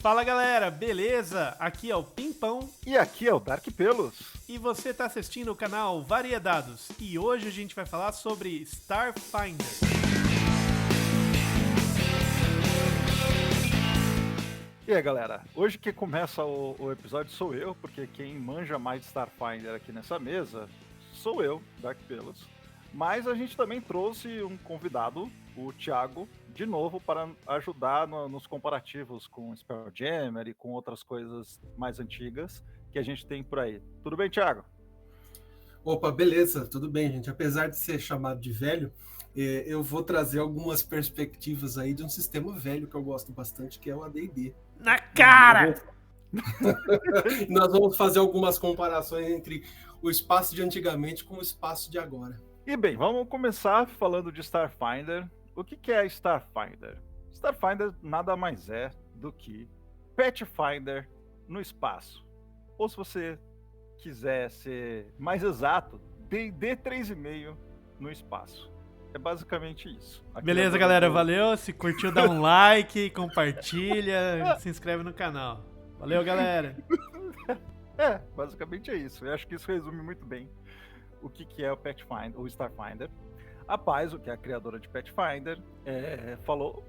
Fala galera, beleza? Aqui é o Pimpão E aqui é o Dark Pelos. e você está assistindo o canal Variedades. E hoje a gente vai falar sobre Starfinder. E aí galera, hoje que começa o episódio sou eu, porque quem manja mais de Starfinder aqui nessa mesa sou eu, Dark Pelos. Mas a gente também trouxe um convidado, o Thiago, de novo para ajudar nos comparativos com Spelljammer e com outras coisas mais antigas que a gente tem por aí. Tudo bem, Thiago? Opa, beleza, tudo bem, gente. Apesar de ser chamado de velho, eu vou trazer algumas perspectivas aí de um sistema velho que eu gosto bastante, que é o AD&D. Na cara! Nós vamos fazer algumas comparações entre o espaço de antigamente com o espaço de agora. E bem, vamos começar falando de Starfinder. O que é Starfinder? Starfinder nada mais é do que Pathfinder no espaço. Ou se você quiser ser mais exato, D&D 3,5 no espaço. É basicamente isso. Beleza, galera, valeu. Se curtiu, dá um like, compartilha, se inscreve no canal. Valeu, galera. Basicamente é isso. Eu acho que isso resume muito bem o que é o Pathfinder, o Starfinder. A Paizo, que é a criadora de Pathfinder, falou: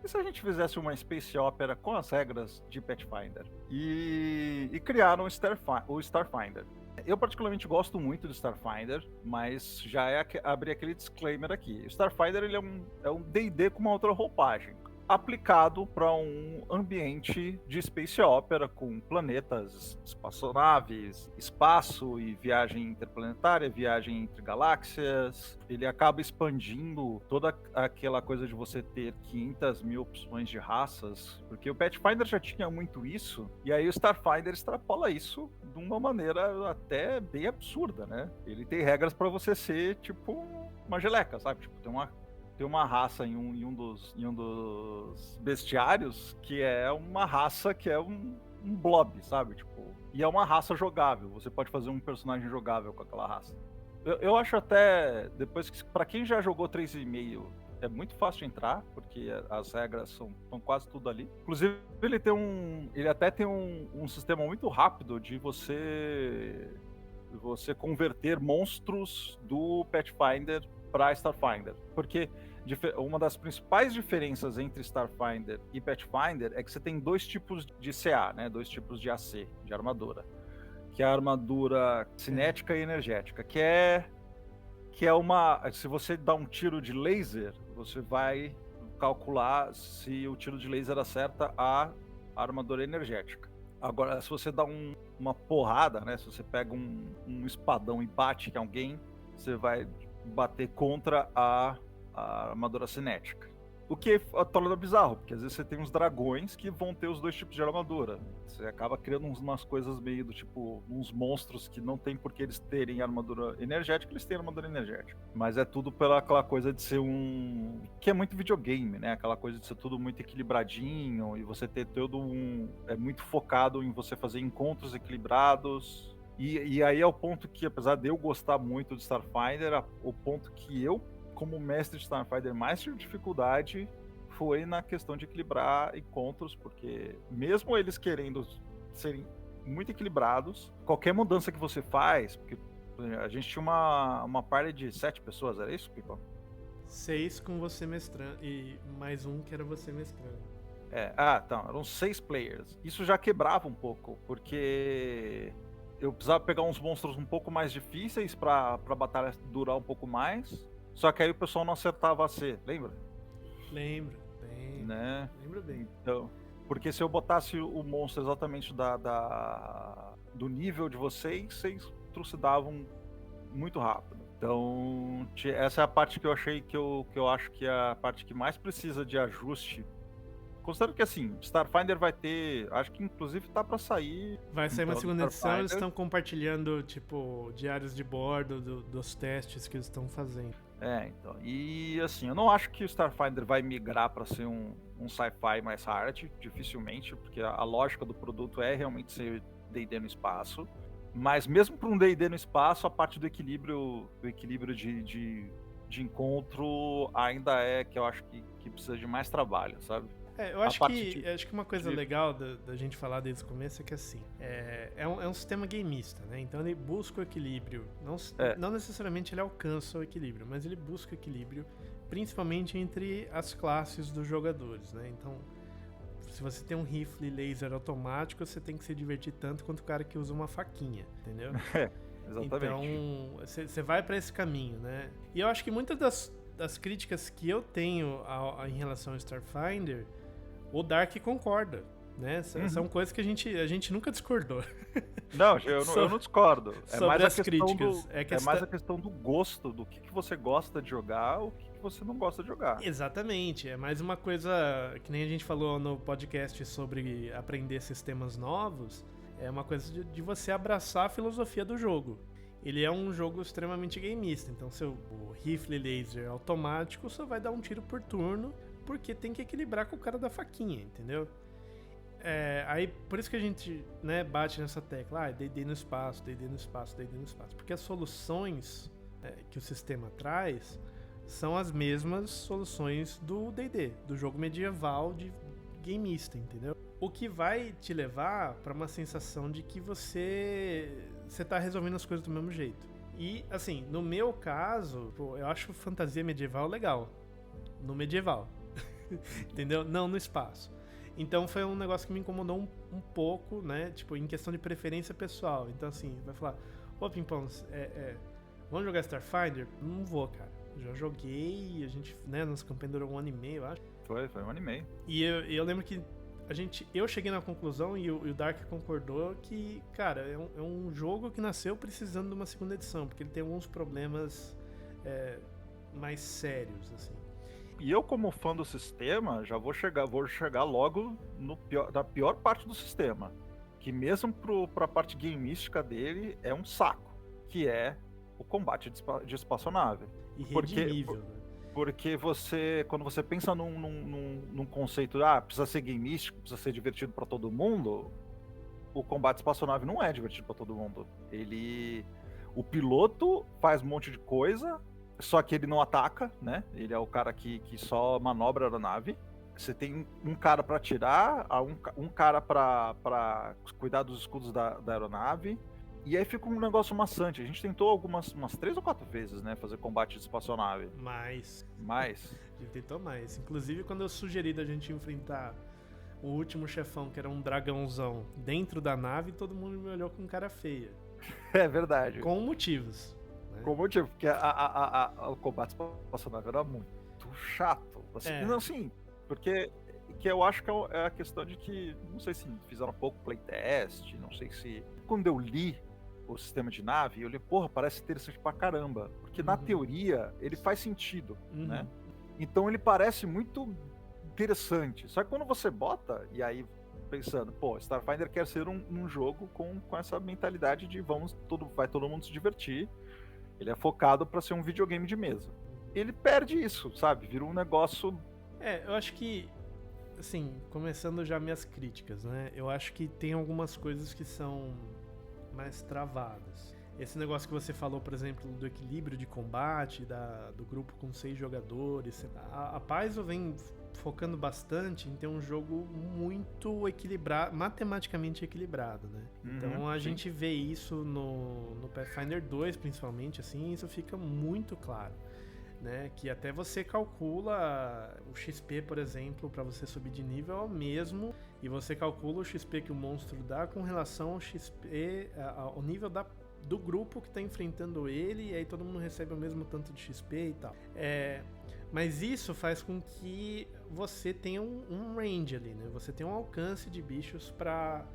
e se a gente fizesse uma space opera com as regras de Pathfinder? E criaram o Starfinder. Eu particularmente gosto muito do Starfinder, mas já abrir aquele disclaimer aqui. O Starfinder ele é um D&D com uma outra roupagem, aplicado para um ambiente de space opera com planetas, espaçonaves, espaço e viagem interplanetária, viagem entre galáxias. Ele acaba expandindo toda aquela coisa de você ter 500 mil opções de raças, porque o Pathfinder já tinha muito isso, e aí o Starfinder extrapola isso de uma maneira até bem absurda, né? Ele tem regras para você ser tipo uma geleca, sabe? Tipo, tem uma raça em um dos bestiários que é uma raça que é um blob, sabe? Tipo, e é uma raça jogável. Você pode fazer um personagem jogável com aquela raça. Eu acho até, depois que, pra quem já jogou 3,5, é muito fácil de entrar, porque as regras estão quase tudo ali. Inclusive, ele até tem um sistema muito rápido de você converter monstros do Pathfinder para Starfinder. Porque uma das principais diferenças entre Starfinder e Pathfinder é que você tem dois tipos de CA, né? Dois tipos de AC, de armadura. Que é a armadura cinética e energética, que é uma... Se você dá um tiro de laser, você vai calcular se o tiro de laser acerta a armadura energética. Agora, se você dá uma porrada, né? Se você pega um espadão e bate em alguém, você vai bater contra a armadura cinética. O que torna bizarro, porque às vezes você tem uns dragões que vão ter os dois tipos de armadura. Você acaba criando umas coisas meio do tipo, uns monstros que não tem por que eles terem armadura energética, eles têm armadura energética. Mas é tudo pela aquela coisa de ser que é muito videogame, né? Aquela coisa de ser tudo muito equilibradinho e você ter é muito focado em você fazer encontros equilibrados. E aí é o ponto que, apesar de eu gostar muito de Starfinder, o ponto que eu, como mestre de Starfinder, mais tive dificuldade foi na questão de equilibrar encontros, porque mesmo eles querendo serem muito equilibrados, qualquer mudança que você faz, porque a gente tinha uma party de 7 pessoas, era isso, Pipa? 6 com você mestrando e mais um que era você mestrando. Então, eram 6 players. Isso já quebrava um pouco, porque eu precisava pegar uns monstros um pouco mais difíceis pra batalha durar um pouco mais. Só que aí o pessoal não acertava a C, lembra? Lembro bem. Então, porque se eu botasse o monstro exatamente do nível de vocês trucidavam muito rápido. Então, essa é a parte que eu achei que eu acho que é a parte que mais precisa de ajuste. Considero que assim, Starfinder vai ter, acho que inclusive tá pra sair. Vai sair uma segunda edição, eles estão compartilhando, tipo, diários de bordo dos testes que eles estão fazendo. Então. E assim, eu não acho que o Starfinder vai migrar pra ser um sci-fi mais hard, dificilmente, porque a lógica do produto é realmente ser D&D no espaço. Mas mesmo para um D&D no espaço, a parte do equilíbrio de encontro ainda é que eu acho que precisa de mais trabalho, sabe? Eu A acho parte que uma coisa legal da gente falar desde o começo é que assim, é um sistema gameista, né? Então ele busca o equilíbrio. Não necessariamente ele alcança o equilíbrio, mas ele busca o equilíbrio, principalmente entre as classes dos jogadores, né? Então, se você tem um rifle laser automático, você tem que se divertir tanto quanto o cara que usa uma faquinha, entendeu? Exatamente. Então, você vai pra esse caminho, né? E eu acho que muitas das críticas que eu tenho em relação ao Starfinder, o Dark concorda, né? São coisas que a gente nunca discordou. Não, eu não discordo. É sobre mais as a questão críticas. é mais a questão do gosto, do que você gosta de jogar, o que você não gosta de jogar. Exatamente. É mais uma coisa que nem a gente falou no podcast sobre aprender sistemas novos. É uma coisa de você abraçar a filosofia do jogo. Ele é um jogo extremamente gameista, então o rifle laser automático só vai dar um tiro por turno, porque tem que equilibrar com o cara da faquinha, entendeu? Aí por isso que a gente, né, bate nessa tecla, D&D no espaço, D&D no espaço, D&D no espaço, porque as soluções que o sistema traz são as mesmas soluções do D&D, do jogo medieval de gameista, entendeu? O que vai te levar para uma sensação de que você tá resolvendo as coisas do mesmo jeito. E, assim, no meu caso, eu acho fantasia medieval legal. No medieval. Entendeu? Não no espaço. Então foi um negócio que me incomodou um pouco, né? Tipo, em questão de preferência pessoal. Então, assim, vai falar, Pimpão, vamos jogar Starfinder? Não vou, cara. Já joguei, a gente, né, nossa campanha durou 1 ano e meio, eu acho. Foi 1 ano e meio. E eu lembro que eu cheguei na conclusão e o Dark concordou que, cara, é um jogo que nasceu precisando de uma segunda edição, porque ele tem alguns problemas mais sérios, assim. E eu, como fã do sistema, já vou chegar logo na pior parte do sistema, que mesmo pra parte gameística dele é um saco, que é o combate de espaçonave. Irredimível, né? Porque quando você pensa num conceito, precisa ser gameístico, precisa ser divertido pra todo mundo, o combate espaçonave não é divertido pra todo mundo. O piloto faz um monte de coisa, só que ele não ataca, né? Ele é o cara que só manobra a aeronave. Você tem um cara pra atirar, um cara pra cuidar dos escudos da aeronave. E aí fica um negócio maçante. A gente tentou umas 3 ou 4 vezes, né? Fazer combate de espaçonave. Mais. A gente tentou mais. Inclusive, quando eu sugeri da gente enfrentar o último chefão, que era um dragãozão, dentro da nave, todo mundo me olhou com cara feia. É verdade. Com motivos. Né? Com motivo, porque o combate espaçonave era muito chato. Assim, não, sim, porque que eu acho que é a questão de que, não sei se fizeram um pouco playtest, não sei se... Quando eu li o sistema de nave, eu li, parece interessante pra caramba. Porque na teoria, ele faz sentido, né? Então ele parece muito interessante. Só que quando você bota, e aí pensando, Starfinder quer ser um jogo com essa mentalidade de vai todo mundo se divertir. Ele é focado pra ser um videogame de mesa. Ele perde isso, sabe? Vira um negócio... eu acho que, assim, começando já minhas críticas, né? Eu acho que tem algumas coisas que são mais travadas. Esse negócio que você falou, por exemplo, do equilíbrio de combate, do grupo com 6 jogadores. A Paizo vem focando bastante em ter um jogo muito equilibrado, matematicamente equilibrado, né? Então a gente vê isso no Pathfinder 2, principalmente, assim, isso fica muito claro. Né, que até você calcula o XP, por exemplo, para você subir de nível é o mesmo, e você calcula o XP que o monstro dá com relação ao XP, ao nível do grupo que está enfrentando ele, e aí todo mundo recebe o mesmo tanto de XP e tal. Mas isso faz com que você tenha um range ali, né? Você tem um alcance de bichos para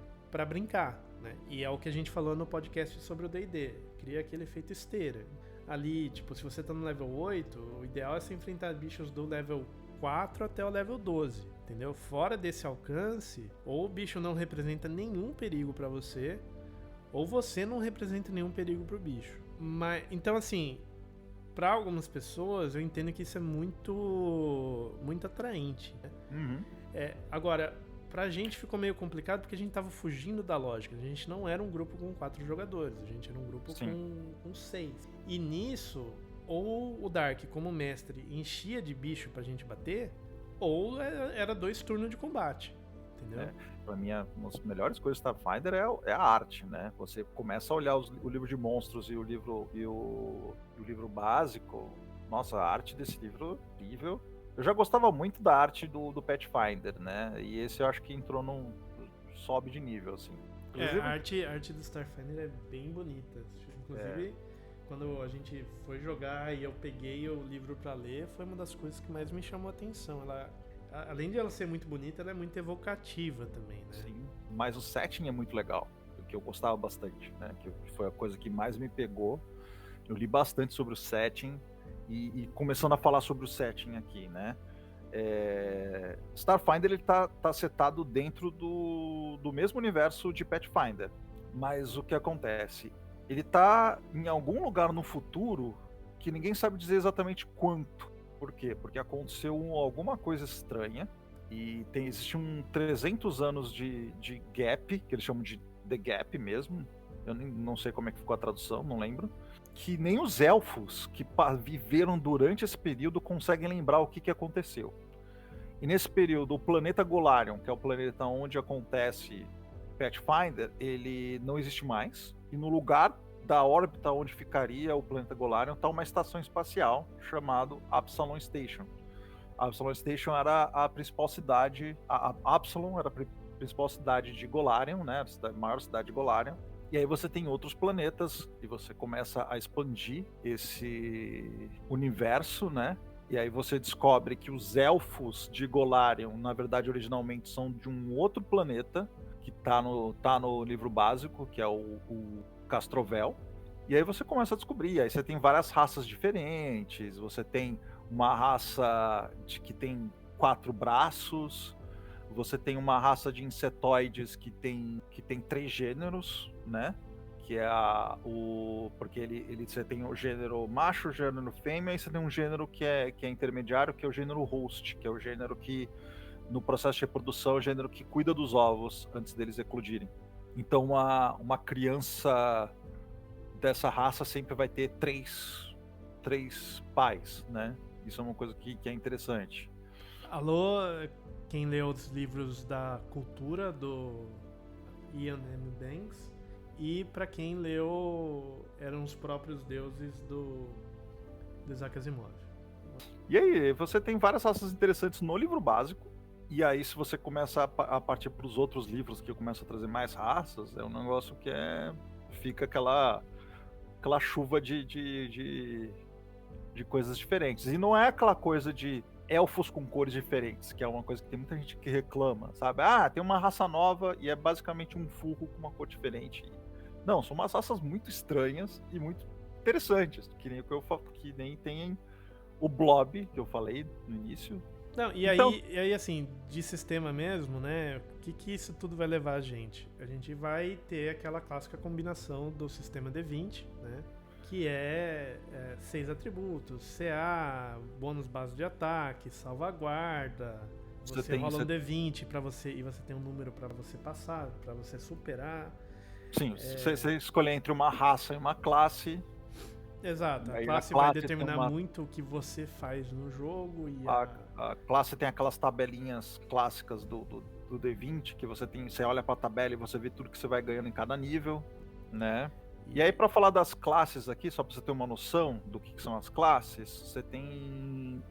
brincar, né? E é o que a gente falou no podcast sobre o D&D, cria aquele efeito esteira. Ali, tipo, se você tá no level 8, o ideal é você enfrentar bichos do level 4 até o level 12, entendeu? Fora desse alcance, ou o bicho não representa nenhum perigo pra você, ou você não representa nenhum perigo pro bicho. Então, assim, pra algumas pessoas, eu entendo que isso é muito atraente, né? Agora, pra gente ficou meio complicado porque a gente tava fugindo da lógica. A gente não era um grupo com 4 jogadores, a gente era um grupo com 6. E nisso, ou o Dark, como mestre, enchia de bicho pra gente bater, ou era 2 turnos de combate, entendeu? Pra mim, uma das melhores coisas do Starfinder é a arte, né? Você começa a olhar o livro de monstros e o livro básico. Nossa, a arte desse livro é incrível. Eu já gostava muito da arte do Pathfinder, né? E esse eu acho que entrou sobe de nível, assim. Inclusive, a arte do Starfinder é bem bonita. Inclusive, quando a gente foi jogar e eu peguei o livro pra ler, foi uma das coisas que mais me chamou a atenção. Além de ela ser muito bonita, ela é muito evocativa também, né? Sim, mas o setting é muito legal, que eu gostava bastante, né? Que foi a coisa que mais me pegou. Eu li bastante sobre o setting e começando a falar sobre o setting aqui, né? Starfinder, ele tá setado dentro do mesmo universo de Pathfinder, mas o que acontece? Ele tá em algum lugar no futuro que ninguém sabe dizer exatamente quanto. Por quê? Porque aconteceu alguma coisa estranha e existe 300 anos de gap, que eles chamam de The Gap mesmo. Eu não sei como é que ficou a tradução, não lembro. Que nem os elfos que viveram durante esse período conseguem lembrar o que aconteceu. E nesse período, o planeta Golarion, que é o planeta onde acontece Pathfinder, ele não existe mais. E no lugar da órbita onde ficaria o planeta Golarion está uma estação espacial chamada Absalom Station. A Absalom Station era a principal cidade, a Absalom era a principal cidade de Golarion, né, a maior cidade de Golarion. E aí você tem outros planetas e você começa a expandir esse universo, né? E aí você descobre que os elfos de Golarion, na verdade, originalmente são de um outro planeta que tá no livro básico, que é o Castrovel. E aí você começa a descobrir, aí você tem várias raças diferentes, você tem uma raça que tem 4 braços, você tem uma raça de insetoides que tem 3 gêneros, né? Que é porque você tem o gênero macho, o gênero fêmea, e você tem um gênero que é intermediário, que é o gênero host, que é o gênero que, no processo de reprodução, é o gênero que cuida dos ovos antes deles eclodirem. Então, uma criança dessa raça sempre vai ter três pais, né? Isso é uma coisa que é interessante. Alô, quem leu os livros da cultura do Ian M. Banks, e para quem leu eram os próprios deuses do Isaac Asimov. E aí, você tem várias raças interessantes no livro básico, e aí se você começa a partir para os outros livros que começam a trazer mais raças, é um negócio que fica aquela chuva de coisas diferentes. E não é aquela coisa de elfos com cores diferentes, que é uma coisa que tem muita gente que reclama, sabe? Tem uma raça nova e é basicamente um furro com uma cor diferente. Não, são umas raças muito estranhas e muito interessantes, que nem tem o Blob, que eu falei no início. Não, e aí, assim, de sistema mesmo, né? O que isso tudo vai levar a gente? A gente vai ter aquela clássica combinação do sistema D20, né? Que é 6 atributos, CA, bônus base de ataque, salvaguarda. Você rola um D20 para você, e você tem um número para você passar, para você superar. Sim, você escolher entre uma raça e uma classe. Exato, a classe vai determinar muito o que você faz no jogo. E a classe tem aquelas tabelinhas clássicas do D20, que você olha para a tabela e você vê tudo que você vai ganhando em cada nível, né? E aí, para falar das classes aqui, só para você ter uma noção do que são as classes, você tem...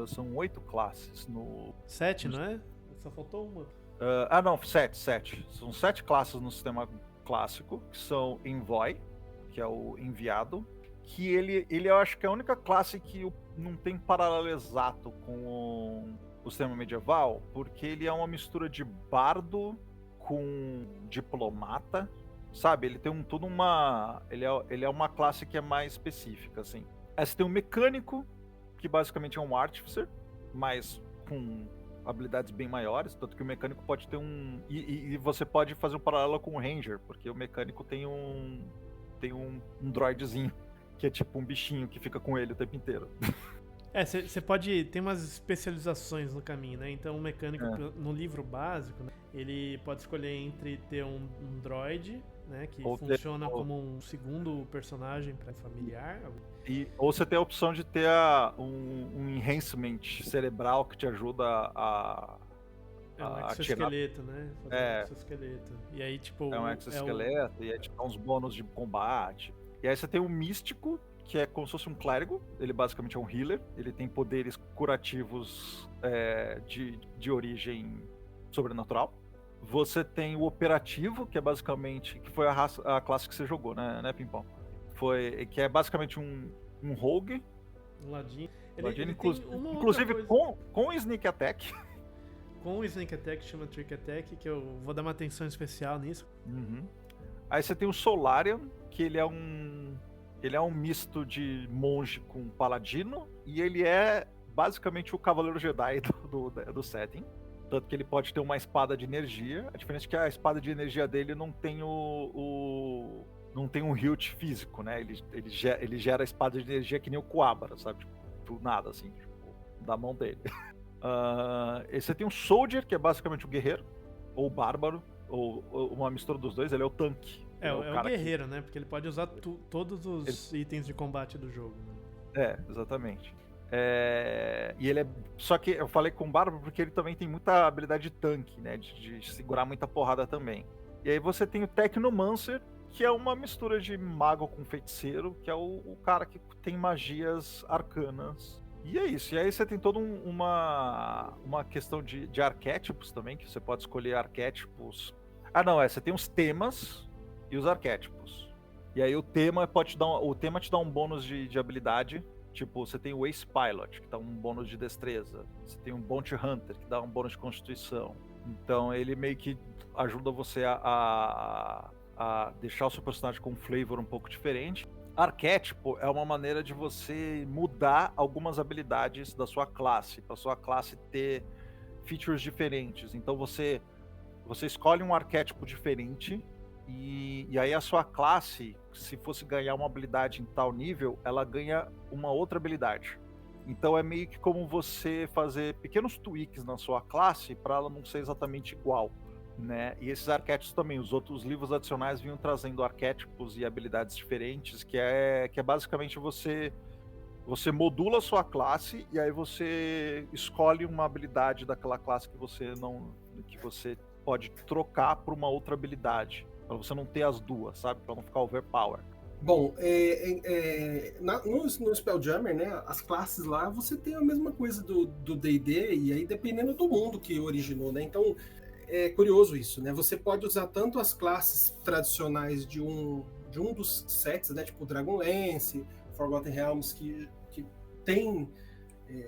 são 8 classes no... 7, não é? Só faltou uma. Não, 7. São 7 classes no sistema clássico, que são Envoy, que é o enviado, que ele eu acho que é a única classe que não tem paralelo exato com o sistema medieval, porque ele é uma mistura de bardo com diplomata, sabe? Ele tem ele é uma classe que é mais específica, assim. Aí você tem um mecânico, que basicamente é um artificer, mas com habilidades bem maiores, tanto que o mecânico pode ter e você pode fazer um paralelo com o ranger, porque o mecânico tem um droidzinho, que é tipo um bichinho que fica com ele o tempo inteiro. Você pode ter umas especializações no caminho, né? Então o mecânico, no livro básico, né, ele pode escolher entre ter um droid, né? Que Ou funciona como um segundo personagem para familiar. Ou você tem a opção de ter um enhancement cerebral que te ajuda a É um atirar. exoesqueleto, né? Fazer um exoesqueleto. E aí, tipo. É um exoesqueleto, e aí te dá uns bônus de combate. E aí você tem o místico, que é como se fosse um clérigo. Ele basicamente é um healer. Ele tem poderes curativos de origem sobrenatural. Você tem o operativo, que é basicamente... Que foi a classe que você jogou, né Pimpão? Que é basicamente um rogue. Um ladinho. Ladino, Tem inclusive com o sneak attack. Com o sneak attack, chama trick attack, que eu vou dar uma atenção especial nisso. Uhum. Aí você tem o Solarian, que ele é um misto de monge com paladino, e ele é basicamente o Cavaleiro Jedi do setting. Tanto que ele pode ter uma espada de energia. A diferença é que a espada de energia dele não tem não tem um hilt físico, né? Ele gera a espada de energia que nem o Kuwabara, sabe? Tipo, nada, assim, tipo, da mão dele. Você tem um Soldier, que é basicamente um guerreiro, ou bárbaro, ou uma mistura dos dois. Ele é o tanque. É o guerreiro, né? Porque ele pode usar todos os itens de combate do jogo. Né? Exatamente. E ele só que eu falei com o bárbaro porque ele também tem muita habilidade de tanque, né? De segurar muita porrada também. E aí você tem o Technomancer, que é uma mistura de mago com feiticeiro, que é o cara que tem magias arcanas. E é isso. E aí você tem toda uma questão de arquétipos também, que você pode escolher arquétipos. Você tem os temas e os arquétipos. E aí o tema te dá um bônus de habilidade. Tipo, você tem o Ace Pilot, que dá um bônus de destreza. Você tem um Bounty Hunter, que dá um bônus de constituição. Então ele meio que ajuda você a deixar o seu personagem com um flavor um pouco diferente. Arquétipo é uma maneira de você mudar algumas habilidades da sua classe, para sua classe ter features diferentes. Então você escolhe um arquétipo diferente e aí a sua classe, se fosse ganhar uma habilidade em tal nível, ela ganha uma outra habilidade. Então é meio que como você fazer pequenos tweaks na sua classe para ela não ser exatamente igual. Né? E esses arquétipos também, os outros livros adicionais vinham trazendo arquétipos e habilidades diferentes, que é basicamente você modula a sua classe e aí você escolhe uma habilidade daquela classe que você pode trocar por uma outra habilidade, para você não ter as duas, sabe? Para não ficar overpower. Bom, no Spelljammer, né, as classes lá, você tem a mesma coisa do D&D, e aí dependendo do mundo que originou, né? Então é curioso isso, né? Você pode usar tanto as classes tradicionais de um dos sets, né? Tipo Dragonlance, Forgotten Realms, que tem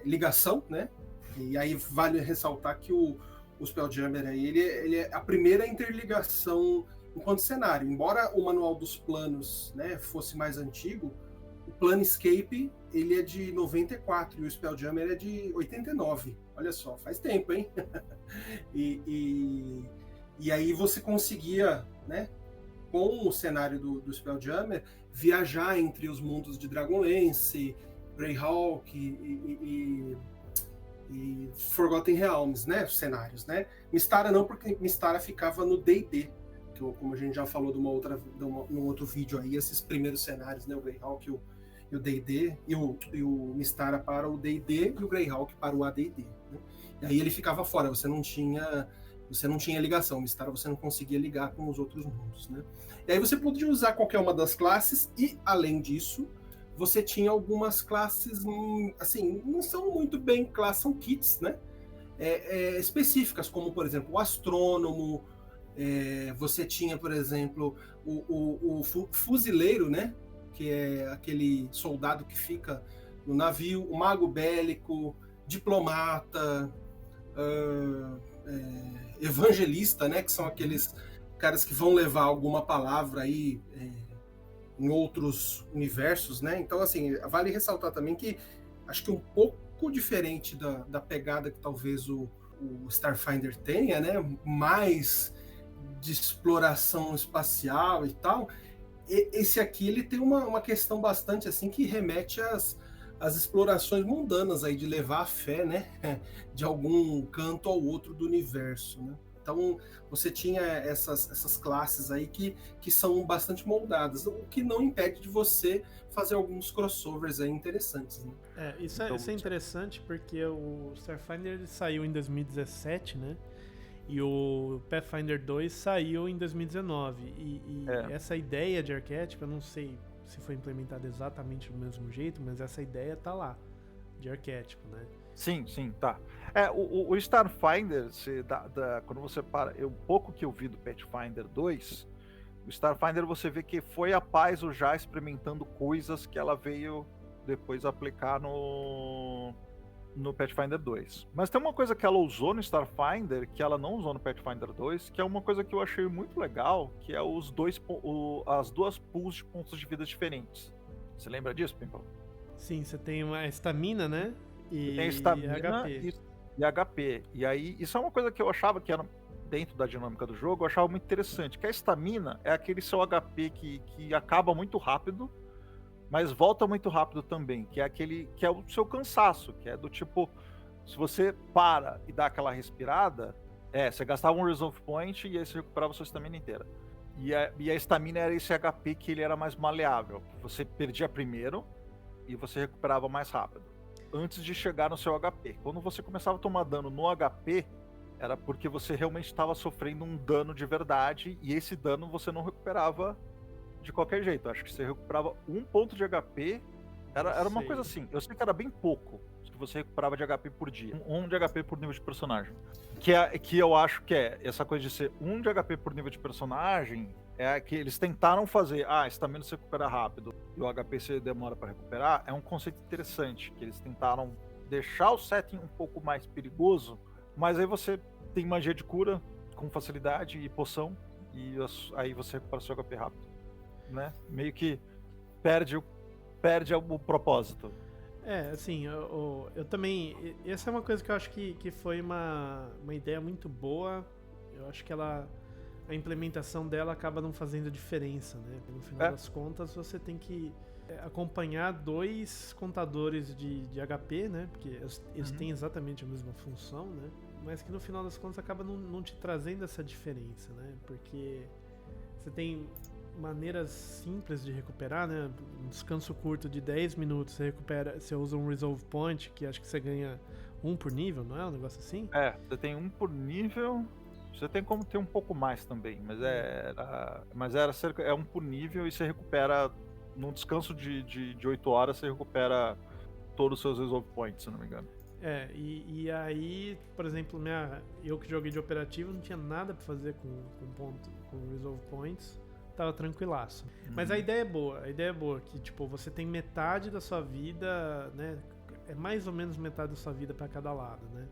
ligação, né? E aí vale ressaltar que o Spelljammer aí, ele é a primeira interligação enquanto cenário. Embora o Manual dos Planos, né, fosse mais antigo, o Planescape ele é de 94 e o Spelljammer é de 89. Olha só, faz tempo, hein? e aí você conseguia, né, com o cenário do Spelljammer, viajar entre os mundos de Dragonlance, Greyhawk e Forgotten Realms, né, os cenários, né? Mistara não, porque Mistara ficava no D&D, como a gente já falou num outro vídeo aí, esses primeiros cenários, né, o Greyhawk e o D&D, e o Mistara para o D&D e o Greyhawk para o AD&D, né? E aí ele ficava fora, você não tinha ligação, o Mistara você não conseguia ligar com os outros mundos, né? E aí você podia usar qualquer uma das classes e, além disso, você tinha algumas classes, assim, não são muito bem classes, são kits, né? Específicas, como, por exemplo, o Astrônomo, você tinha, por exemplo, o fuzileiro, né? Que é aquele soldado que fica no navio, o mago bélico, diplomata, evangelista, né? Que são aqueles caras que vão levar alguma palavra aí em outros universos, né? Então, assim, vale ressaltar também que acho que um pouco diferente da pegada que talvez o Starfinder tenha, né? Mais de exploração espacial e tal, esse aqui ele tem uma questão bastante assim que remete às explorações mundanas aí, de levar a fé, né, de algum canto ao outro do universo, né? Então você tinha essas classes aí que são bastante moldadas, o que não impede de você fazer alguns crossovers aí interessantes, né? Isso é interessante porque o Starfinder ele saiu em 2017, né? E o Pathfinder 2 saiu em 2019. E essa ideia de arquétipo, eu não sei se foi implementada exatamente do mesmo jeito, mas essa ideia tá lá, de arquétipo, né? Sim, tá. O Starfinder, quando você para, o pouco que eu vi do Pathfinder 2, o Starfinder você vê que foi a Paizo já experimentando coisas que ela veio depois aplicar no Pathfinder 2. Mas tem uma coisa que ela usou no Starfinder que ela não usou no Pathfinder 2, que é uma coisa que eu achei muito legal, que é as duas pools de pontos de vida diferentes. Você lembra disso, Pimpão? Sim, você tem uma estamina, né? E tem estamina e HP. E aí, isso é uma coisa que eu achava que era dentro da dinâmica do jogo, eu achava muito interessante, que a estamina é aquele seu HP que acaba muito rápido, mas volta muito rápido também, que é aquele que é o seu cansaço, que é do tipo, se você para e dá aquela respirada, você gastava um Resolve Point e aí você recuperava a sua estamina inteira. E a estamina era esse HP que ele era mais maleável. Você perdia primeiro e você recuperava mais rápido, antes de chegar no seu HP. Quando você começava a tomar dano no HP, era porque você realmente estava sofrendo um dano de verdade, e esse dano você não recuperava de qualquer jeito. Acho que você recuperava 1 ponto de HP, era uma coisa assim, eu sei que era bem pouco que você recuperava de HP por dia, 1 de HP por nível de personagem. Que eu acho que essa coisa de ser 1 de HP por nível de personagem, é que eles tentaram fazer, estamina você recupera rápido e o HP você demora para recuperar, é um conceito interessante, que eles tentaram deixar o setting um pouco mais perigoso, mas aí você tem magia de cura com facilidade e poção, e aí você recupera seu HP rápido, né? Meio que perde o propósito. Assim, eu também... Essa é uma coisa que eu acho que foi uma ideia muito boa. Eu acho que a implementação dela acaba não fazendo diferença, né? No final das contas, você tem que acompanhar 2 contadores de HP, né? Porque eles têm exatamente a mesma função, né? Mas que no final das contas acaba não te trazendo essa diferença, né? Porque você tem maneiras simples de recuperar, né? Um descanso curto de 10 minutos, você usa um Resolve Point, que acho que você ganha 1 por nível, não é? Um negócio assim? Você tem 1 por nível. Você tem como ter um pouco mais também, mas era cerca, 1 por nível, e você recupera num descanso de 8 horas, você recupera todos os seus Resolve Points, se não me engano. E aí, por exemplo, eu que joguei de operativo não tinha nada pra fazer com Resolve Points, tava tranquilaço. Mas a ideia é boa, que tipo, você tem metade da sua vida, né? É mais ou menos metade da sua vida pra cada lado, né?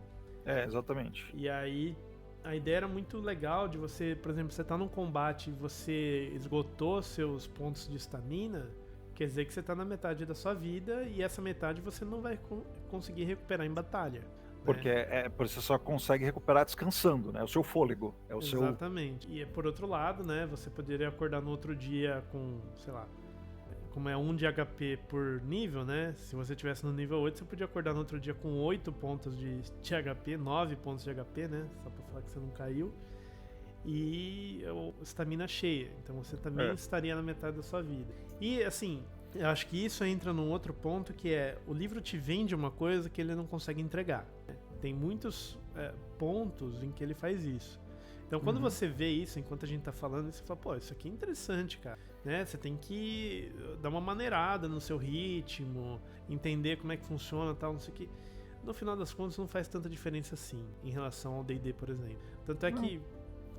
Exatamente. E aí, a ideia era muito legal de você, por exemplo, você tá num combate e você esgotou seus pontos de estamina, quer dizer que você tá na metade da sua vida e essa metade você não vai conseguir recuperar em batalha. Porque você só consegue recuperar descansando, né? O seu fôlego. Exatamente. E por outro lado, né? Você poderia acordar no outro dia com, sei lá, como é 1 de HP por nível, né? Se você tivesse no nível 8, você podia acordar no outro dia com 8 pontos de HP, 9 pontos de HP, né? Só pra falar que você não caiu. E estamina cheia. Então você também estaria na metade da sua vida. E assim, eu acho que isso entra num outro ponto, que é o livro te vende uma coisa que ele não consegue entregar. Tem muitos pontos em que ele faz isso. Então quando você vê isso, enquanto a gente tá falando, você fala, pô, isso aqui é interessante, cara. Né? Você tem que dar uma maneirada no seu ritmo, entender como é que funciona e tal, não sei o que. No final das contas não faz tanta diferença assim, em relação ao D&D, por exemplo. Tanto é que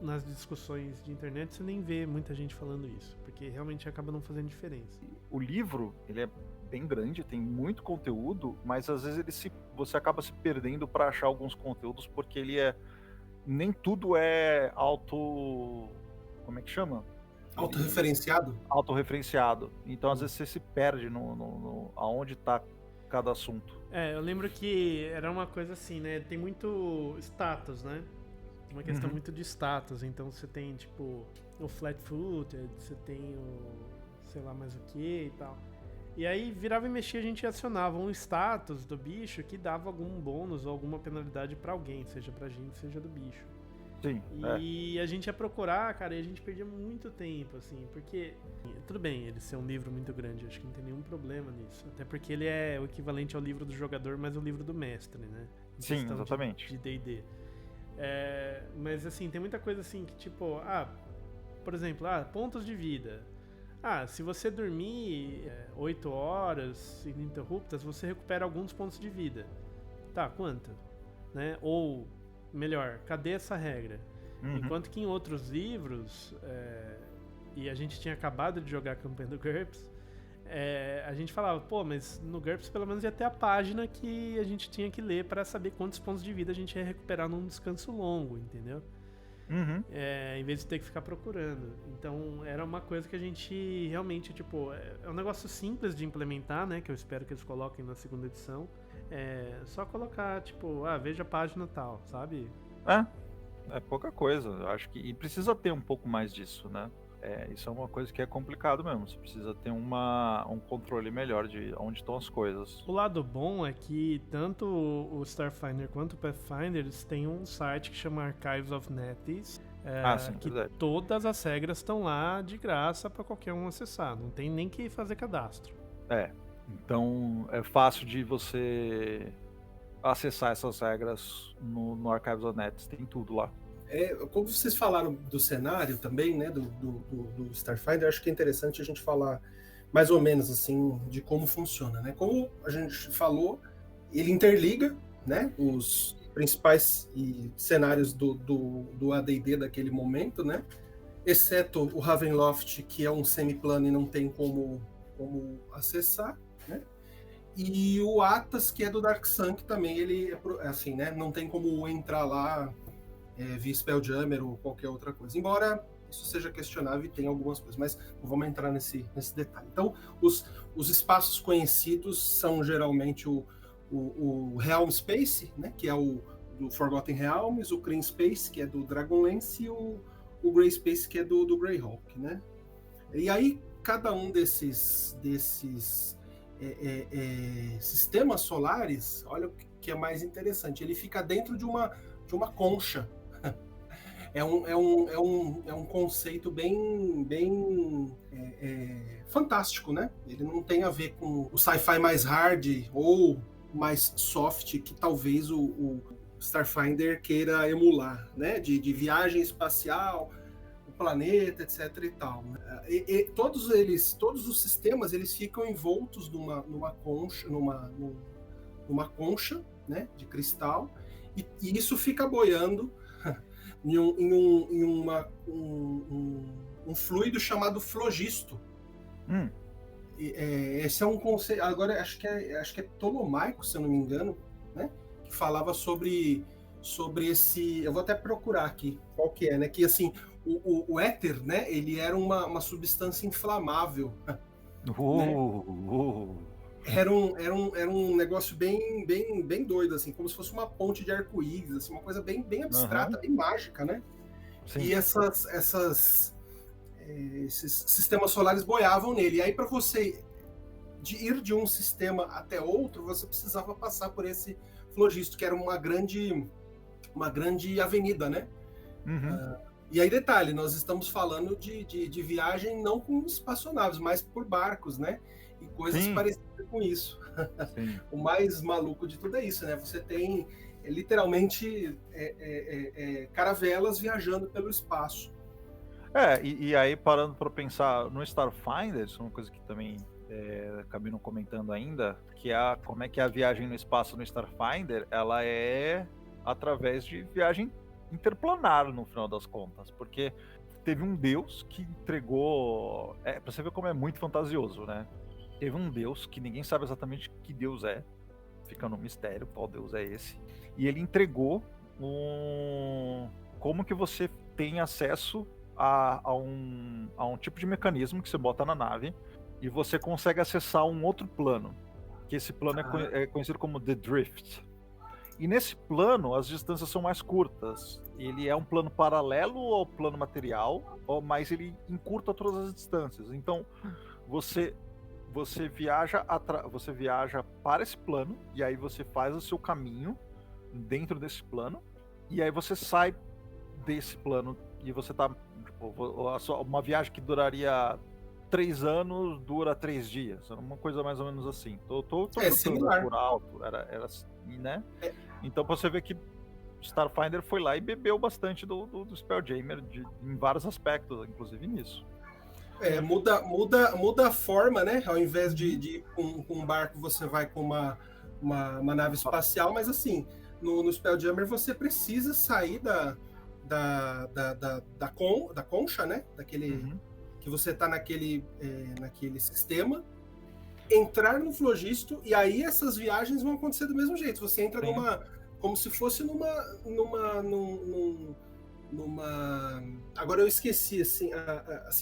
nas discussões de internet você nem vê muita gente falando isso, porque realmente acaba não fazendo diferença. O livro, ele é bem grande, tem muito conteúdo, mas às vezes você acaba se perdendo para achar alguns conteúdos, porque nem tudo é como é que chama? Autorreferenciado? Autorreferenciado. Então às vezes você se perde aonde tá cada assunto. Eu lembro que era uma coisa assim, né? Tem muito status, né? Uma questão muito de status. Então você tem, tipo, o flat-footed, você tem sei lá mais o que e tal. E aí, virava e mexia, a gente acionava um status do bicho que dava algum bônus ou alguma penalidade pra alguém, seja pra gente, seja do bicho. Sim. E a gente ia procurar, cara, e a gente perdia muito tempo, assim, porque... Tudo bem, ele ser um livro muito grande, acho que não tem nenhum problema nisso. Até porque ele é o equivalente ao livro do jogador, mas o livro do mestre, né? Em Sim, questão exatamente. de D&D. Mas, assim, tem muita coisa assim que, tipo... por exemplo, pontos de vida. Se você dormir 8 horas ininterruptas, você recupera alguns pontos de vida. Tá, quanto? Né? Ou... Melhor, cadê essa regra? Enquanto que em outros livros, e a gente tinha acabado de jogar a campanha do GURPS, a gente falava, pô, mas no GURPS pelo menos ia ter a página que a gente tinha que ler para saber quantos pontos de vida a gente ia recuperar num descanso longo, entendeu? Em vez de ter que ficar procurando. Então era uma coisa que a gente realmente, tipo, é um negócio simples de implementar, né? Que eu espero que eles coloquem na segunda edição. Só colocar, tipo, veja a página tal, sabe? É pouca coisa. Eu acho que. E precisa ter um pouco mais disso, né? Isso é uma coisa que é complicado mesmo. Você precisa ter um controle melhor de onde estão as coisas. O lado bom é que tanto o Starfinder quanto o Pathfinder eles têm um site que chama Archives of Netis. Sim, que verdade. todas as regras estão lá de graça para qualquer um acessar. Não tem nem que fazer cadastro. Então é fácil de você acessar essas regras no Archives of Netis. Tem tudo lá. Como vocês falaram do cenário também, né, do Starfinder, acho que é interessante a gente falar mais ou menos assim de como funciona, né? Como a gente falou, ele interliga, né, os principais cenários do AD&D daquele momento, né? Exceto o Ravenloft, que é um semiplano e não tem como acessar, né? E o Atas, que é do Dark Sun, que também ele é assim, né? Não tem como entrar lá via Spelljammer ou qualquer outra coisa. Embora isso seja questionável e tenha algumas coisas, mas não vamos entrar nesse detalhe. Então, os espaços conhecidos são geralmente o Realm Space, né? Que é o do Forgotten Realms, o Kryn Space, que é do Dragonlance, e o Grey Space, que é do Greyhawk, né? E aí, cada um desses sistemas solares, olha o que é mais interessante, ele fica dentro de uma concha. É um conceito bem fantástico, né? Ele não tem a ver com o sci-fi mais hard ou mais soft que talvez o Starfinder queira emular, né? De viagem espacial, o planeta, etc. e tal. Todos os sistemas, eles ficam envoltos numa concha, né? De cristal, e isso fica boiando em um fluido chamado flogisto. Esse é um conceito. Agora acho que é Ptolomaico, se eu não me engano, né? Que falava sobre esse. Eu vou até procurar aqui qual que é, né? Que assim, o éter, né? Ele era uma substância inflamável. Né? Era um negócio bem doido, assim, como se fosse uma ponte de arco-íris, assim, uma coisa bem abstrata, bem mágica, né? Sim. E esses sistemas solares boiavam nele. E aí, para você ir de um sistema até outro, você precisava passar por esse flogisto, que era uma grande avenida, né? E aí, detalhe, nós estamos falando de viagem não com espaçonaves, mas por barcos, né? E coisas parecidas com isso. O mais maluco de tudo é isso, né? Você tem literalmente caravelas viajando pelo espaço. E aí parando para pensar no Starfinder, isso é uma coisa que também acabei não comentando ainda, que como é que é a viagem no espaço no Starfinder, ela é através de viagem interplanar no final das contas, porque teve um deus que entregou, para você ver como é muito fantasioso, né? Teve um deus que ninguém sabe exatamente que deus é, fica no mistério qual deus é esse, e ele entregou como que você tem acesso a um tipo de mecanismo que você bota na nave e você consegue acessar um outro plano, que esse plano é conhecido como The Drift. E nesse plano as distâncias são mais curtas. Ele é um plano paralelo ao plano material, mas ele encurta todas as distâncias. Então você viaja para esse plano, e aí você faz o seu caminho dentro desse plano, e aí você sai desse plano e você tá, tipo, uma viagem que duraria 3 anos dura 3 dias, uma coisa mais ou menos assim. Tô chutando similar. por alto, era assim, né? É. Então você vê que Starfinder foi lá e bebeu bastante do Spelljammer em vários aspectos, inclusive nisso. Muda a forma, né? Ao invés de ir com um barco, você vai com uma nave espacial, mas assim, no Spelljammer você precisa sair da concha, né? Daquele que você tá naquele sistema, entrar no Flogisto, e aí essas viagens vão acontecer do mesmo jeito. Você entra como se fosse agora eu esqueci, assim,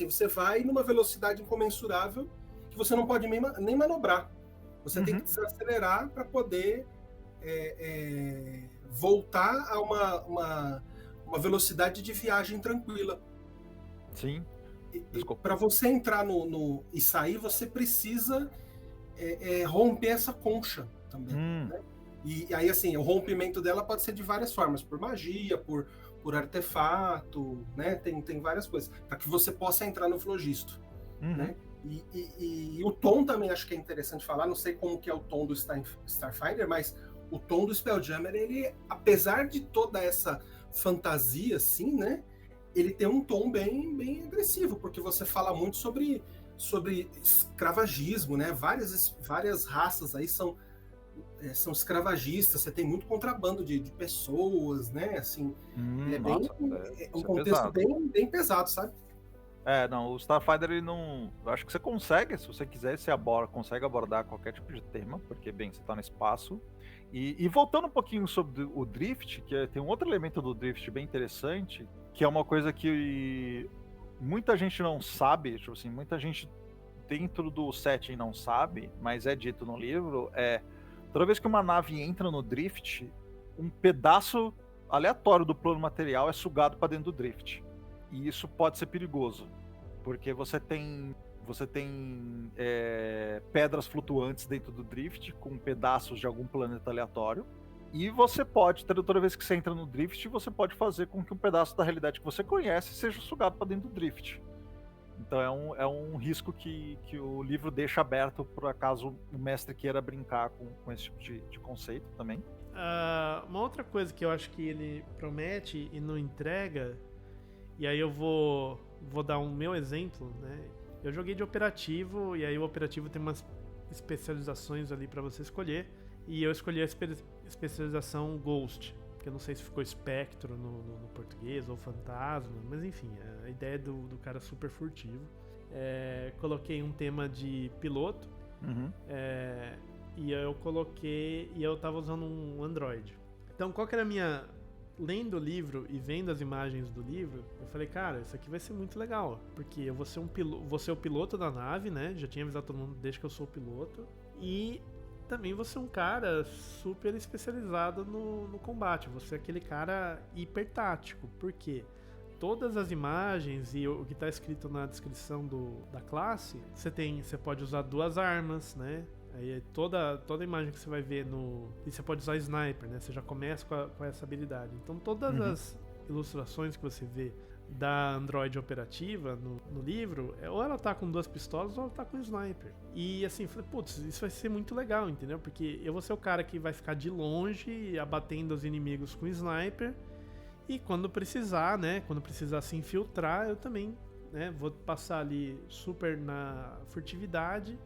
você vai numa velocidade incomensurável que você não pode nem manobrar. Você tem que desacelerar para poder voltar a uma velocidade de viagem tranquila. Sim. Para você entrar e sair, você precisa romper essa concha também. Né? E aí, assim, o rompimento dela pode ser de várias formas, por magia, por artefato, né? Tem várias coisas, para que você possa entrar no Flogisto. Né? E o tom também acho que é interessante falar, não sei como que é o tom do Starfinder, mas o tom do Spelljammer, ele, apesar de toda essa fantasia, assim, né? Ele tem um tom bem agressivo, porque você fala muito sobre escravagismo, né? Várias raças aí são escravagistas, você tem muito contrabando de pessoas, né? Assim, é um contexto bem pesado, sabe? Não, o Starfinder, ele não... Eu acho que você consegue, se você quiser, você consegue abordar qualquer tipo de tema, porque, bem, você tá no espaço. E voltando um pouquinho sobre o Drift, tem um outro elemento do Drift bem interessante, que é uma coisa que muita gente não sabe, tipo assim, muita gente dentro do setting não sabe, mas é dito no livro, toda vez que uma nave entra no Drift, um pedaço aleatório do plano material é sugado para dentro do Drift. E isso pode ser perigoso, porque você tem pedras flutuantes dentro do Drift com pedaços de algum planeta aleatório, e você pode, toda vez que você entra no Drift, você pode fazer com que um pedaço da realidade que você conhece seja sugado para dentro do Drift. Então é um risco que o livro deixa aberto por acaso o mestre queira brincar com esse tipo de conceito também. Uma outra coisa que eu acho que ele promete e não entrega, e aí eu vou dar um meu exemplo, né? Eu joguei de operativo, e aí o operativo tem umas especializações ali para você escolher, e eu escolhi a especialização Ghost, que eu não sei se ficou espectro no português ou fantasma, mas enfim, a ideia do cara super furtivo. Coloquei um tema de piloto, e eu tava usando um Android. Então, qual que era a minha... Lendo o livro e vendo as imagens do livro, eu falei, cara, isso aqui vai ser muito legal, porque eu vou ser o piloto da nave, né? Já tinha avisado todo mundo desde que eu sou o piloto. E também vou ser um cara super especializado no combate. Vou ser aquele cara hiper tático, porque todas as imagens e o que está escrito na descrição da classe, você pode usar 2 armas, né? Aí toda imagem que você vai ver e você pode usar sniper, né? Você já começa com essa habilidade. Então todas as ilustrações que você vê da Android operativa no livro, ou ela tá com 2 pistolas ou ela tá com sniper. E assim, eu falei, putz, isso vai ser muito legal, entendeu? Porque eu vou ser o cara que vai ficar de longe abatendo os inimigos com sniper, e quando precisar, né? Quando precisar se infiltrar, eu também, né? Vou passar ali super na furtividade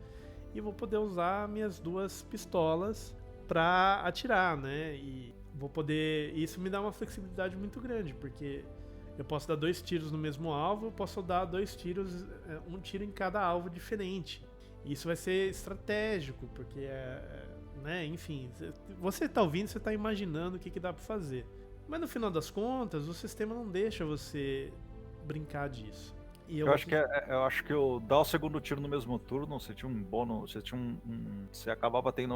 e vou poder usar minhas 2 pistolas pra atirar, né? E vou poder... Isso me dá uma flexibilidade muito grande, porque eu posso dar 2 tiros no mesmo alvo, eu posso dar 2 tiros, um tiro em cada alvo diferente. E isso vai ser estratégico, porque né? Enfim, você tá ouvindo, você tá imaginando o que dá pra fazer. Mas no final das contas, o sistema não deixa você brincar disso. Eu acho que dar o segundo tiro no mesmo turno, você tinha um bônus, você acabava tendo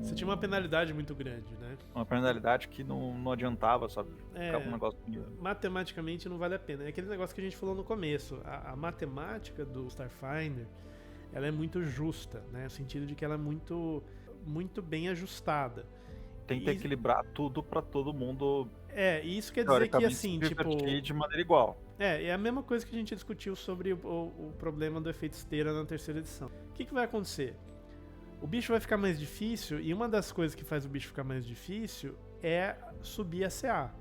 Você tinha uma penalidade muito grande, né? Uma penalidade que não adiantava, sabe? Ficava um negócio... Matematicamente não vale a pena. É aquele negócio que a gente falou no começo. A matemática do Starfinder, ela é muito justa, né? No sentido de que ela é muito, muito bem ajustada. Tenta equilibrar tudo pra todo mundo Isso quer dizer que assim, se tipo... divertir de maneira igual. É a mesma coisa que a gente discutiu sobre o problema do efeito esteira na terceira edição. O que vai acontecer? O bicho vai ficar mais difícil, e uma das coisas que faz o bicho ficar mais difícil é subir a CA.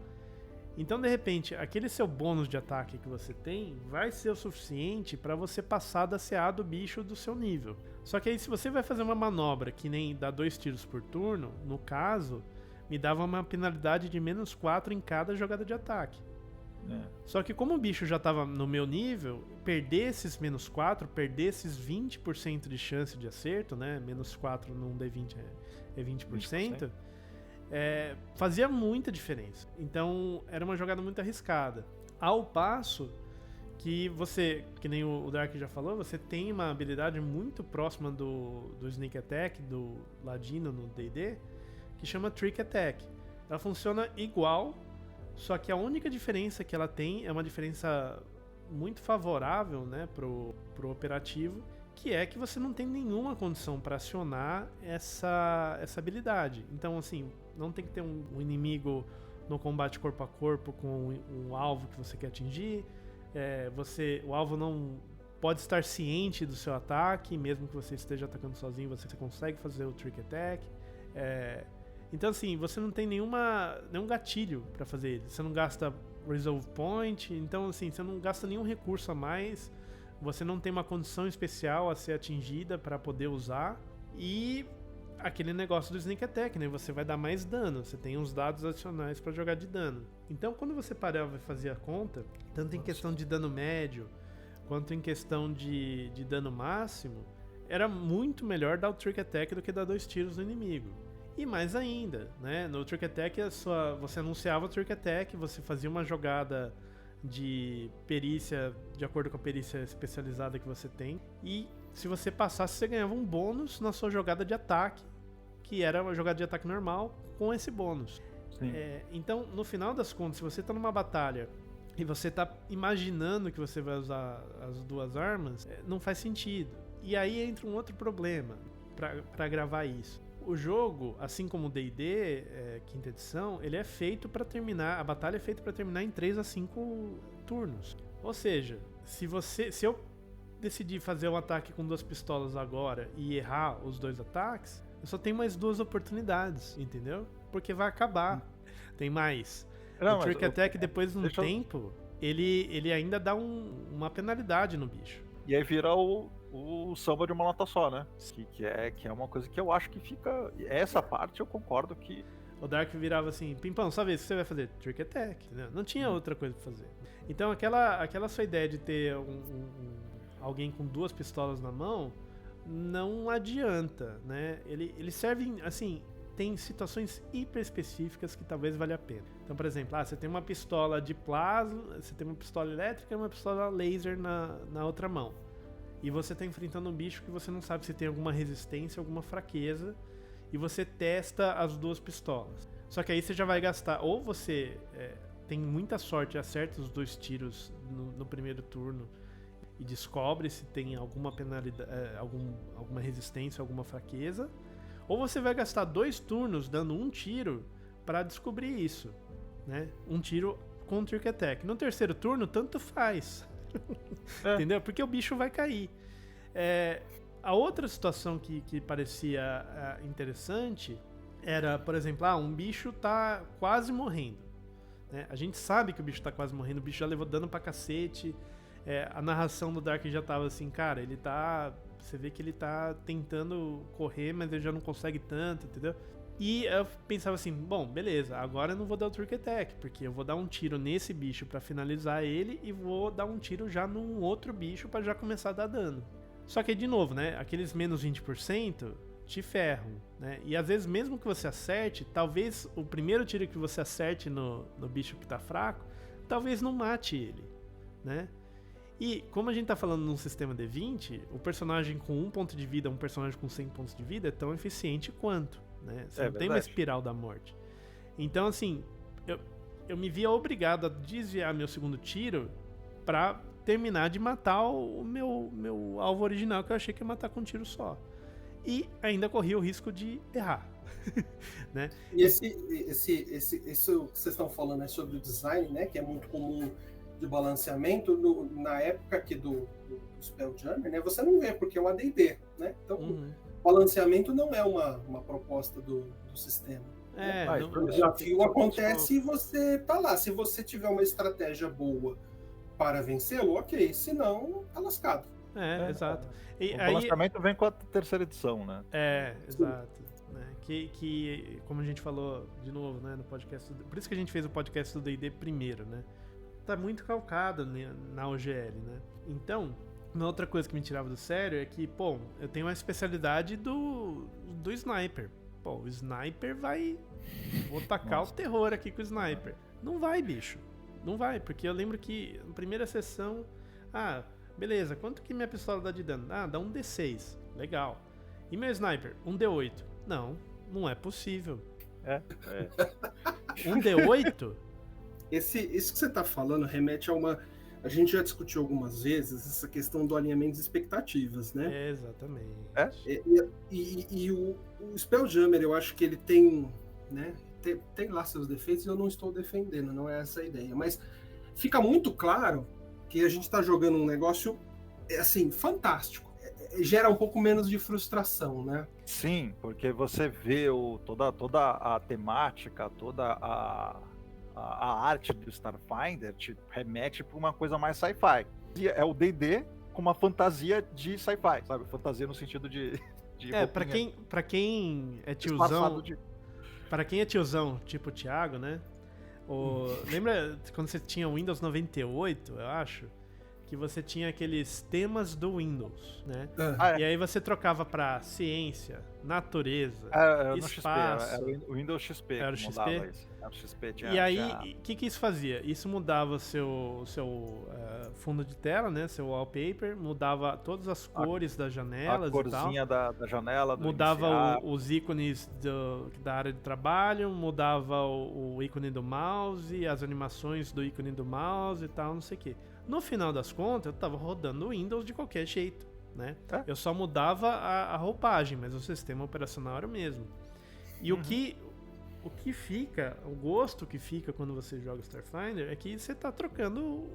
Então, de repente, aquele seu bônus de ataque que você tem vai ser o suficiente para você passar da CA do bicho do seu nível. Só que aí, se você vai fazer uma manobra que nem dá 2 tiros por turno, no caso, me dava uma penalidade de -4 em cada jogada de ataque. Só que como o bicho já estava no meu nível, perder esses -4, perder esses 20% de chance de acerto, né? -4 num D20 é 20%. Fazia muita diferença. Então era uma jogada muito arriscada. Ao passo que você, que nem o Dark já falou, você tem uma habilidade muito próxima do Sneak Attack, do Ladino no D&D, que chama Trick Attack. Ela funciona igual, só que a única diferença que ela tem é uma diferença muito favorável, né, pro operativo, que é que você não tem nenhuma condição para acionar essa habilidade. Então, assim, não tem que ter um inimigo no combate corpo a corpo com um alvo que você quer atingir. O alvo não pode estar ciente do seu ataque, mesmo que você esteja atacando sozinho, você consegue fazer o Trick Attack. Então, assim, você não tem nenhum gatilho para fazer ele. Você não gasta Resolve Point, então, assim, você não gasta nenhum recurso a mais. Você não tem uma condição especial a ser atingida para poder usar. E aquele negócio do Sneak Attack, né? Você vai dar mais dano. Você tem uns dados adicionais para jogar de dano. Então, quando você parava e fazia a conta, tanto em questão de dano médio, quanto em questão de dano máximo, era muito melhor dar o Trick Attack do que dar 2 tiros no inimigo. E mais ainda, né? No Trick Attack, você anunciava o Trick Attack, você fazia uma jogada de perícia, de acordo com a perícia especializada que você tem, e se você passasse, você ganhava um bônus na sua jogada de ataque, que era uma jogada de ataque normal, com esse bônus. Então, no final das contas, se você tá numa batalha e você tá imaginando que você vai usar as 2 armas, não faz sentido. E aí entra um outro problema para gravar isso. O jogo, assim como o D&D, quinta edição, ele é feito para terminar, a batalha é feita para terminar em 3 a 5 turnos. Ou seja, se eu decidir fazer um ataque com 2 pistolas agora e errar os 2 ataques, eu só tenho mais 2 oportunidades, entendeu? Porque vai acabar. Tem mais. O Trick Attack, depois de um tempo, ele ainda dá uma penalidade no bicho. E aí vira o samba de uma nota só, né? Que é uma coisa que eu acho que fica... Essa parte eu concordo que... O Dark virava assim, Pimpão, sabe o que você vai fazer? Trick Attack, entendeu? Não tinha outra coisa pra fazer. Então aquela sua ideia de ter alguém com 2 pistolas na mão não adianta, né? Ele serve, assim, tem situações hiper específicas que talvez valha a pena. Então, por exemplo, você tem uma pistola de plasma, você tem uma pistola elétrica e uma pistola laser na outra mão. E você está enfrentando um bicho que você não sabe se tem alguma resistência, alguma fraqueza, e você testa as 2 pistolas. Só que aí você já vai gastar, ou você tem muita sorte e acerta os 2 tiros no primeiro turno e descobre se tem alguma penalidade, alguma resistência, alguma fraqueza, ou você vai gastar 2 turnos dando um tiro para descobrir isso, né? Um tiro com Trick Attack. No terceiro turno, tanto faz. Entendeu? Porque o bicho vai cair. A outra situação que parecia interessante era, por exemplo, um bicho tá quase morrendo, né? A gente sabe que o bicho tá quase morrendo, o bicho já levou dano pra cacete. A narração do Dark já tava assim, cara, ele tá... Você vê que ele tá tentando correr, mas ele já não consegue tanto, entendeu? E eu pensava assim, bom, beleza, agora eu não vou dar o Trick Attack, porque eu vou dar um tiro nesse bicho pra finalizar ele e vou dar um tiro já num outro bicho pra já começar a dar dano. Só que, de novo, né, aqueles menos 20% te ferram, né? E às vezes, mesmo que você acerte, talvez o primeiro tiro que você acerte no bicho que tá fraco, talvez não mate ele, né? E como a gente tá falando num sistema D20, o personagem com 1 ponto de vida, um personagem com 100 pontos de vida é tão eficiente quanto, né? Você não tem uma espiral da morte. Então, assim, eu me via obrigado a desviar meu segundo tiro pra terminar de matar o meu alvo original, que eu achei que ia matar com um tiro só. E ainda corria o risco de errar, né? E isso que vocês estão falando é sobre o design, né? Que é muito comum de balanceamento. Na época aqui do Spelljammer, né? Você não vê, porque é um AD&D, né? Então, balanceamento não é uma proposta do sistema. O desafio acontece e você tá lá. Se você tiver uma estratégia boa para vencê-lo, ok. Se não, tá lascado. Exato. E o balanceamento vem com a terceira edição, né? Exato. Né? Que, como a gente falou de novo, né, no podcast, por isso que a gente fez o podcast do D&D primeiro, né? Tá muito calcado na OGL, né? Então, uma outra coisa que me tirava do sério é que, pô, eu tenho uma especialidade do sniper. Pô, o sniper vai... Vou tacar o terror aqui com o sniper. Não vai, bicho. Não vai, porque eu lembro que na primeira sessão... beleza, quanto que minha pistola dá de dano? Dá um D6. Legal. E meu sniper? Um D8. Não é possível. Um D8? Isso que você tá falando remete a uma... A gente já discutiu algumas vezes essa questão do alinhamento de expectativas, né? Exatamente. E o Spelljammer, eu acho que ele tem, né? Tem lá seus defeitos e eu não estou defendendo, não é essa a ideia. Mas fica muito claro que a gente está jogando um negócio, assim, fantástico. Gera um pouco menos de frustração, né? Sim, porque você vê toda a temática, toda a arte do Starfinder te remete para uma coisa mais sci-fi. É o D&D com uma fantasia de sci-fi, sabe? Fantasia no sentido de pra quem é tiozão... Pra quem é tiozão, tipo o Thiago, né? Lembra quando você tinha o Windows 98, eu acho? Que você tinha aqueles temas do Windows, né? E aí você trocava pra ciência, natureza, espaço. Era o Windows XP. Era o XP? Mudava isso. Era o XP, e aí, o que isso fazia? Isso mudava o seu fundo de tela, né? Seu wallpaper, mudava todas as cores das janelas e tal. A corzinha da janela. Mudava os ícones da área de trabalho, mudava o ícone do mouse, as animações do ícone do mouse e tal, não sei o quê. No final das contas, eu tava rodando o Windows de qualquer jeito, né? Eu só mudava a roupagem, mas o sistema operacional era o mesmo. E o que fica, o gosto que fica quando você joga Starfinder é que você tá trocando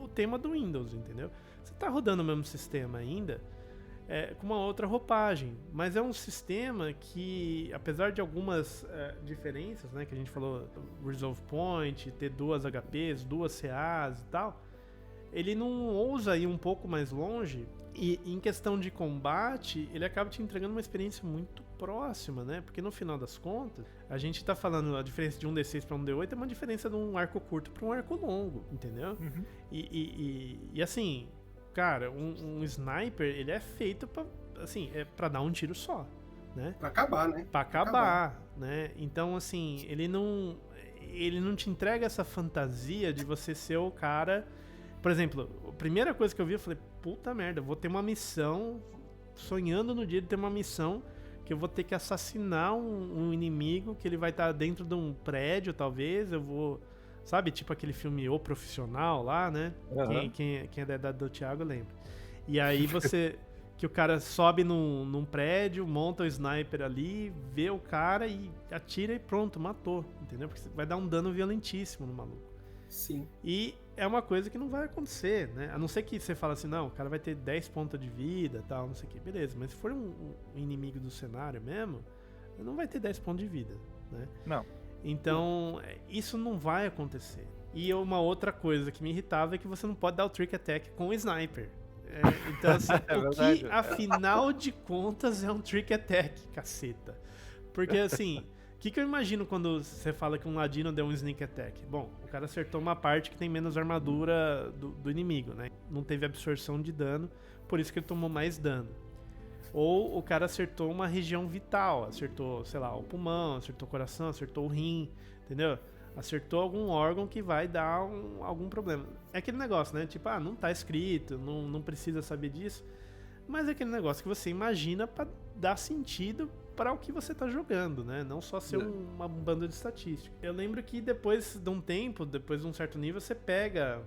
o tema do Windows, entendeu? Você tá rodando o mesmo sistema ainda, com uma outra roupagem, mas é um sistema que, apesar de algumas diferenças, né, que a gente falou, Resolve Point, ter 2 HPs, 2 CAs e tal, ele não ousa ir um pouco mais longe e, em questão de combate, ele acaba te entregando uma experiência muito próxima, né? Porque no final das contas, a gente tá falando a diferença de um D6 para um D8 é uma diferença de um arco curto para um arco longo, entendeu? Uhum. E assim, cara, um sniper, ele é feito pra, assim, pra dar um tiro só, né? Pra acabar, né? Pra acabar, né? Então, assim, ele não te entrega essa fantasia de você ser o cara... Por exemplo, a primeira coisa que eu vi, eu falei, puta merda, eu vou ter uma missão, sonhando no dia de ter uma missão que eu vou ter que assassinar um inimigo, que ele vai estar dentro de um prédio, talvez, eu vou... Sabe, tipo aquele filme O Profissional lá, né? Uhum. Quem é da idade do Thiago lembra. E aí você... que o cara sobe num prédio, monta o sniper ali, vê o cara e atira e pronto, matou, entendeu? Porque vai dar um dano violentíssimo no maluco. Sim. E é uma coisa que não vai acontecer, né? A não ser que você fale assim, não, o cara vai ter 10 pontos de vida, tal, não sei o que. Beleza, mas se for um inimigo do cenário mesmo, não vai ter 10 pontos de vida, né? Não. Então, isso não vai acontecer. E uma outra coisa que me irritava é que você não pode dar o trick attack com o sniper. Então, assim, o que, afinal de contas, é um trick attack, caceta? Porque, assim... O que eu imagino quando você fala que um ladino deu um sneak attack? Bom, o cara acertou uma parte que tem menos armadura do inimigo, né? Não teve absorção de dano, por isso que ele tomou mais dano. Ou o cara acertou uma região vital, acertou, sei lá, o pulmão, acertou o coração, acertou o rim, entendeu? Acertou algum órgão que vai dar algum problema. É aquele negócio, né? Tipo, não tá escrito, não precisa saber disso. Mas é aquele negócio que você imagina pra dar sentido para o que você tá jogando, né? Não só ser uma banda de estatística. Eu lembro que depois de um tempo, depois de um certo nível, você pega...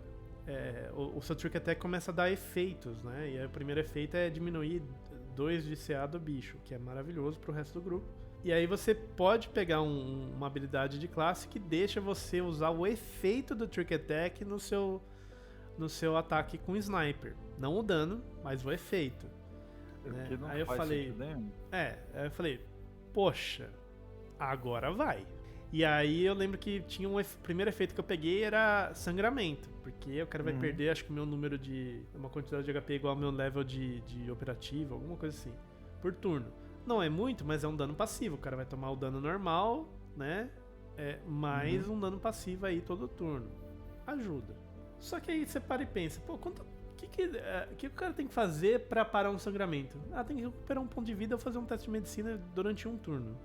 o seu Trick Attack começa a dar efeitos, né? E aí o primeiro efeito é diminuir 2 de CA do bicho, que é maravilhoso pro resto do grupo. E aí você pode pegar uma habilidade de classe que deixa você usar o efeito do Trick Attack no seu ataque com Sniper. Não o dano, mas o efeito. Né? Aí eu falei... aí eu falei, poxa, agora vai. E aí eu lembro que tinha o primeiro efeito que eu peguei era sangramento. Porque o cara vai perder, acho que o meu número de... uma quantidade de HP igual ao meu level de operativo, alguma coisa assim. Por turno. Não é muito, mas é um dano passivo. O cara vai tomar o dano normal, né? Mais um dano passivo aí todo turno. Ajuda. Só que aí você para e pensa, pô, o que o cara tem que fazer pra parar um sangramento? Tem que recuperar um ponto de vida ou fazer um teste de medicina durante um turno.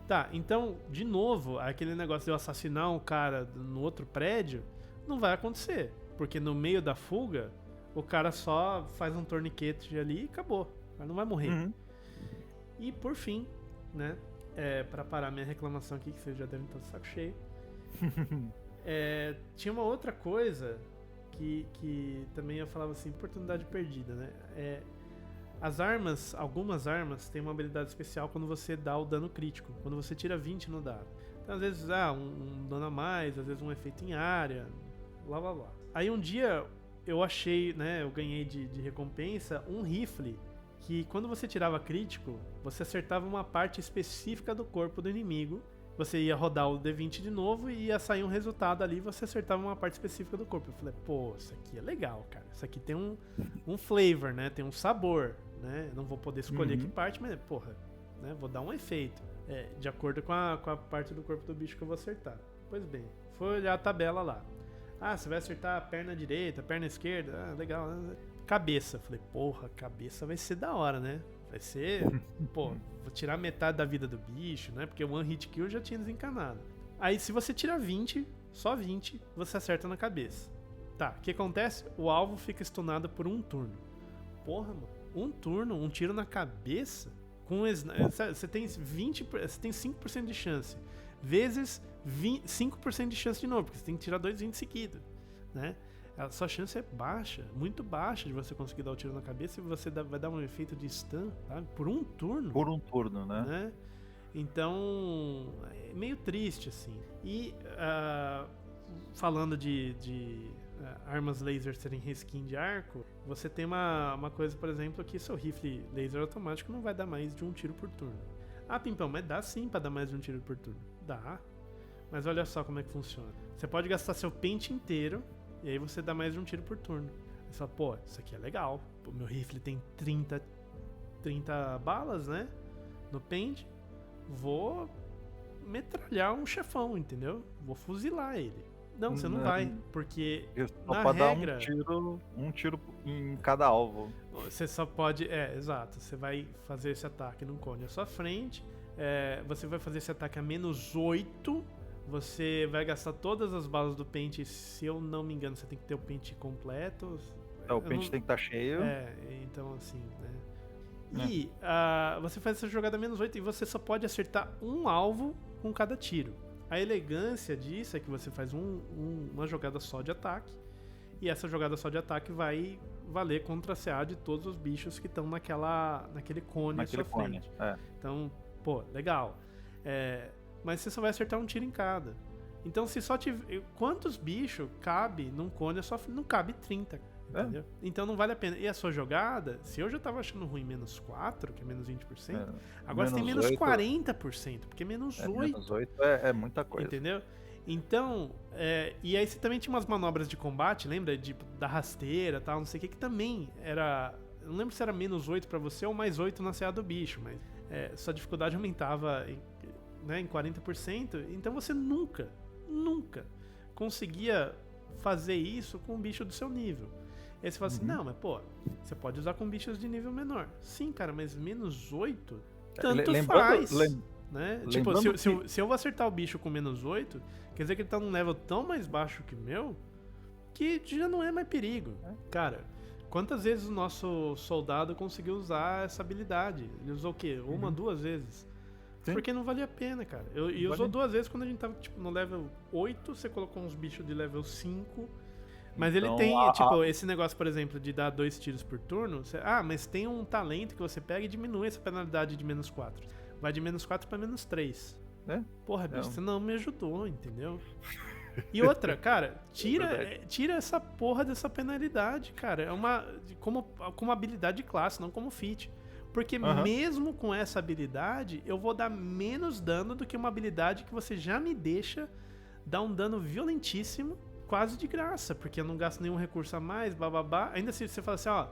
Tá, então, de novo, aquele negócio de eu assassinar um cara no outro prédio não vai acontecer. Porque no meio da fuga, o cara só faz um torniquete ali e acabou. O cara não vai morrer. E por fim, né, pra parar minha reclamação aqui, que vocês já devem estar de saco cheio, tinha uma outra coisa que também eu falava assim, oportunidade perdida, né? Algumas armas têm uma habilidade especial quando você dá o dano crítico, quando você tira 20 no dado. Então às vezes um dano a mais, às vezes um efeito em área, blá blá blá. Aí um dia eu achei, né, eu ganhei de recompensa um rifle que quando você tirava crítico, você acertava uma parte específica do corpo do inimigo. Você ia rodar o D20 de novo e ia sair um resultado ali e você acertava uma parte específica do corpo. Eu falei, pô, isso aqui é legal, cara. Isso aqui tem um flavor, né? Tem um sabor, né? Eu não vou poder escolher que parte, mas, porra, né? Vou dar um efeito de acordo com a parte do corpo do bicho que eu vou acertar. Pois bem, foi olhar a tabela lá. Você vai acertar a perna direita, a perna esquerda. Legal, né? Cabeça. Falei, porra, cabeça vai ser da hora, né? Vai ser, pô, vou tirar metade da vida do bicho, né? Porque o One Hit Kill eu já tinha desencanado. Aí se você tira 20, só 20, você acerta na cabeça. Tá, o que acontece? O alvo fica stunado por um turno. Porra, mano, um turno, um tiro na cabeça, você tem 5% de chance, vezes 5% de chance de novo, porque você tem que tirar 2 20 seguidos, né? A sua chance é baixa, muito baixa de você conseguir dar o tiro na cabeça e você vai dar um efeito de stun, sabe? Por um turno. Por um turno, né? Então, é meio triste, assim. E falando de armas laser serem reskin de arco, você tem uma coisa, por exemplo, que seu rifle laser automático não vai dar mais de um tiro por turno. Pimpão, mas dá sim pra dar mais de um tiro por turno. Dá. Mas olha só como é que funciona. Você pode gastar seu pente inteiro e aí você dá mais de um tiro por turno. Você fala, pô, isso aqui é legal. O meu rifle tem 30 balas, né? No pente. Vou metralhar um chefão, entendeu? Vou fuzilar ele. Não, você não vai, porque só pode dar um tiro em cada alvo. Você só pode... exato. Você vai fazer esse ataque num cone à sua frente. Você vai fazer esse ataque a menos 8. Você vai gastar todas as balas do pente. Se eu não me engano, você tem que ter o pente completo. O pente tem que estar cheio. Então assim, né? E você faz essa jogada menos 8 e você só pode acertar um alvo com cada tiro. A elegância disso é que você faz uma jogada só de ataque. E essa jogada só de ataque vai valer contra a CA de todos os bichos que estão naquele cone à sua frente. Então, pô, legal. Mas você só vai acertar um tiro em cada. Então, se só tiver... Quantos bichos cabe num cone? Não cabe 30. Entendeu? Então não vale a pena. E a sua jogada, se eu já tava achando ruim menos 4, que é menos 20%, agora você tem menos 8, 40%, porque menos 8. Menos 8 é muita coisa. Entendeu? Então, e aí você também tinha umas manobras de combate, lembra? Da rasteira e tal, não sei o que também era... Eu não lembro se era menos 8 pra você ou mais 8 na CA do bicho, mas sua dificuldade aumentava em 40%, então você nunca conseguia fazer isso com um bicho do seu nível. E aí você fala assim, não, mas pô, você pode usar com bichos de nível menor. Sim, cara, mas menos 8, tanto faz. Né? Tipo, se eu vou acertar o bicho com menos 8, quer dizer que ele tá num level tão mais baixo que o meu, que já não é mais perigo. Cara, quantas vezes o nosso soldado conseguiu usar essa habilidade? Ele usou o quê? Uma, 2 vezes? Sim. Porque não valia a pena, cara. E usou 2 vezes quando a gente tava tipo, no level 8, você colocou uns bichos de level 5. Mas então, ele tem, tipo, esse negócio, por exemplo, de dar 2 tiros por turno. Mas tem um talento que você pega e diminui essa penalidade de menos 4. vai de -4 pra -3. Né? Porra, bicho, Não. você não me ajudou, entendeu? E outra, cara, tira essa porra dessa penalidade, cara. É como habilidade de classe, não como feat. Porque mesmo com essa habilidade, eu vou dar menos dano do que uma habilidade que você já me deixa dar um dano violentíssimo, quase de graça, porque eu não gasto nenhum recurso a mais, bababá. Ainda se você fala assim, ó,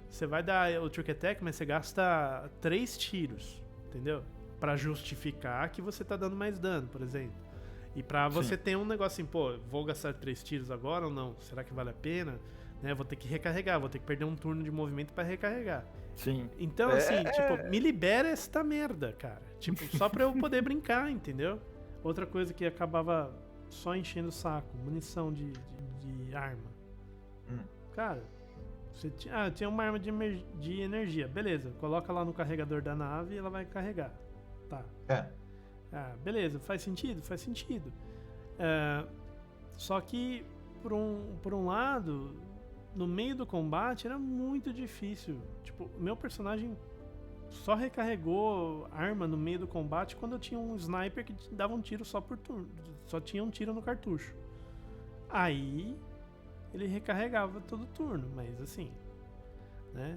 você vai dar o Trick Attack, mas você gasta 3 tiros, entendeu? Pra justificar que você tá dando mais dano, por exemplo. E pra você ter um negócio assim, pô, vou gastar 3 tiros agora ou não? Será que vale a pena? Né? Vou ter que recarregar, vou ter que perder um turno de movimento pra recarregar. Sim. Então, assim, tipo, me libera esta merda, cara. Tipo, só pra eu poder brincar, entendeu? Outra coisa que acabava só enchendo o saco, munição de arma. Cara, você tinha uma arma de energia, beleza, coloca lá no carregador da nave e ela vai carregar. Tá. Beleza, faz sentido? Faz sentido. Só que, por um lado, no meio do combate era muito difícil. Tipo, meu personagem só recarregou arma no meio do combate quando eu tinha um sniper que dava um tiro só por turno. Só tinha um tiro no cartucho. Aí ele recarregava todo turno, mas assim, né?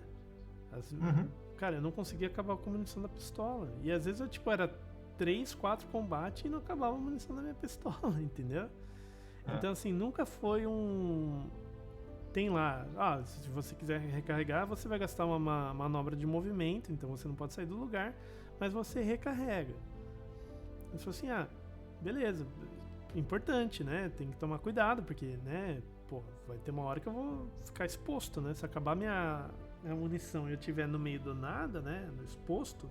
Cara, eu não conseguia acabar com a munição da pistola. E às vezes eu, tipo, era 3, 4 combates e não acabava a munição da minha pistola, entendeu? Então, assim, nunca foi um... Tem lá, se você quiser recarregar, você vai gastar uma manobra de movimento, então você não pode sair do lugar, mas você recarrega. Eu falei assim, beleza, importante, né? Tem que tomar cuidado, porque, né, pô, vai ter uma hora que eu vou ficar exposto, né? Se acabar minha munição e eu estiver no meio do nada, né, no exposto,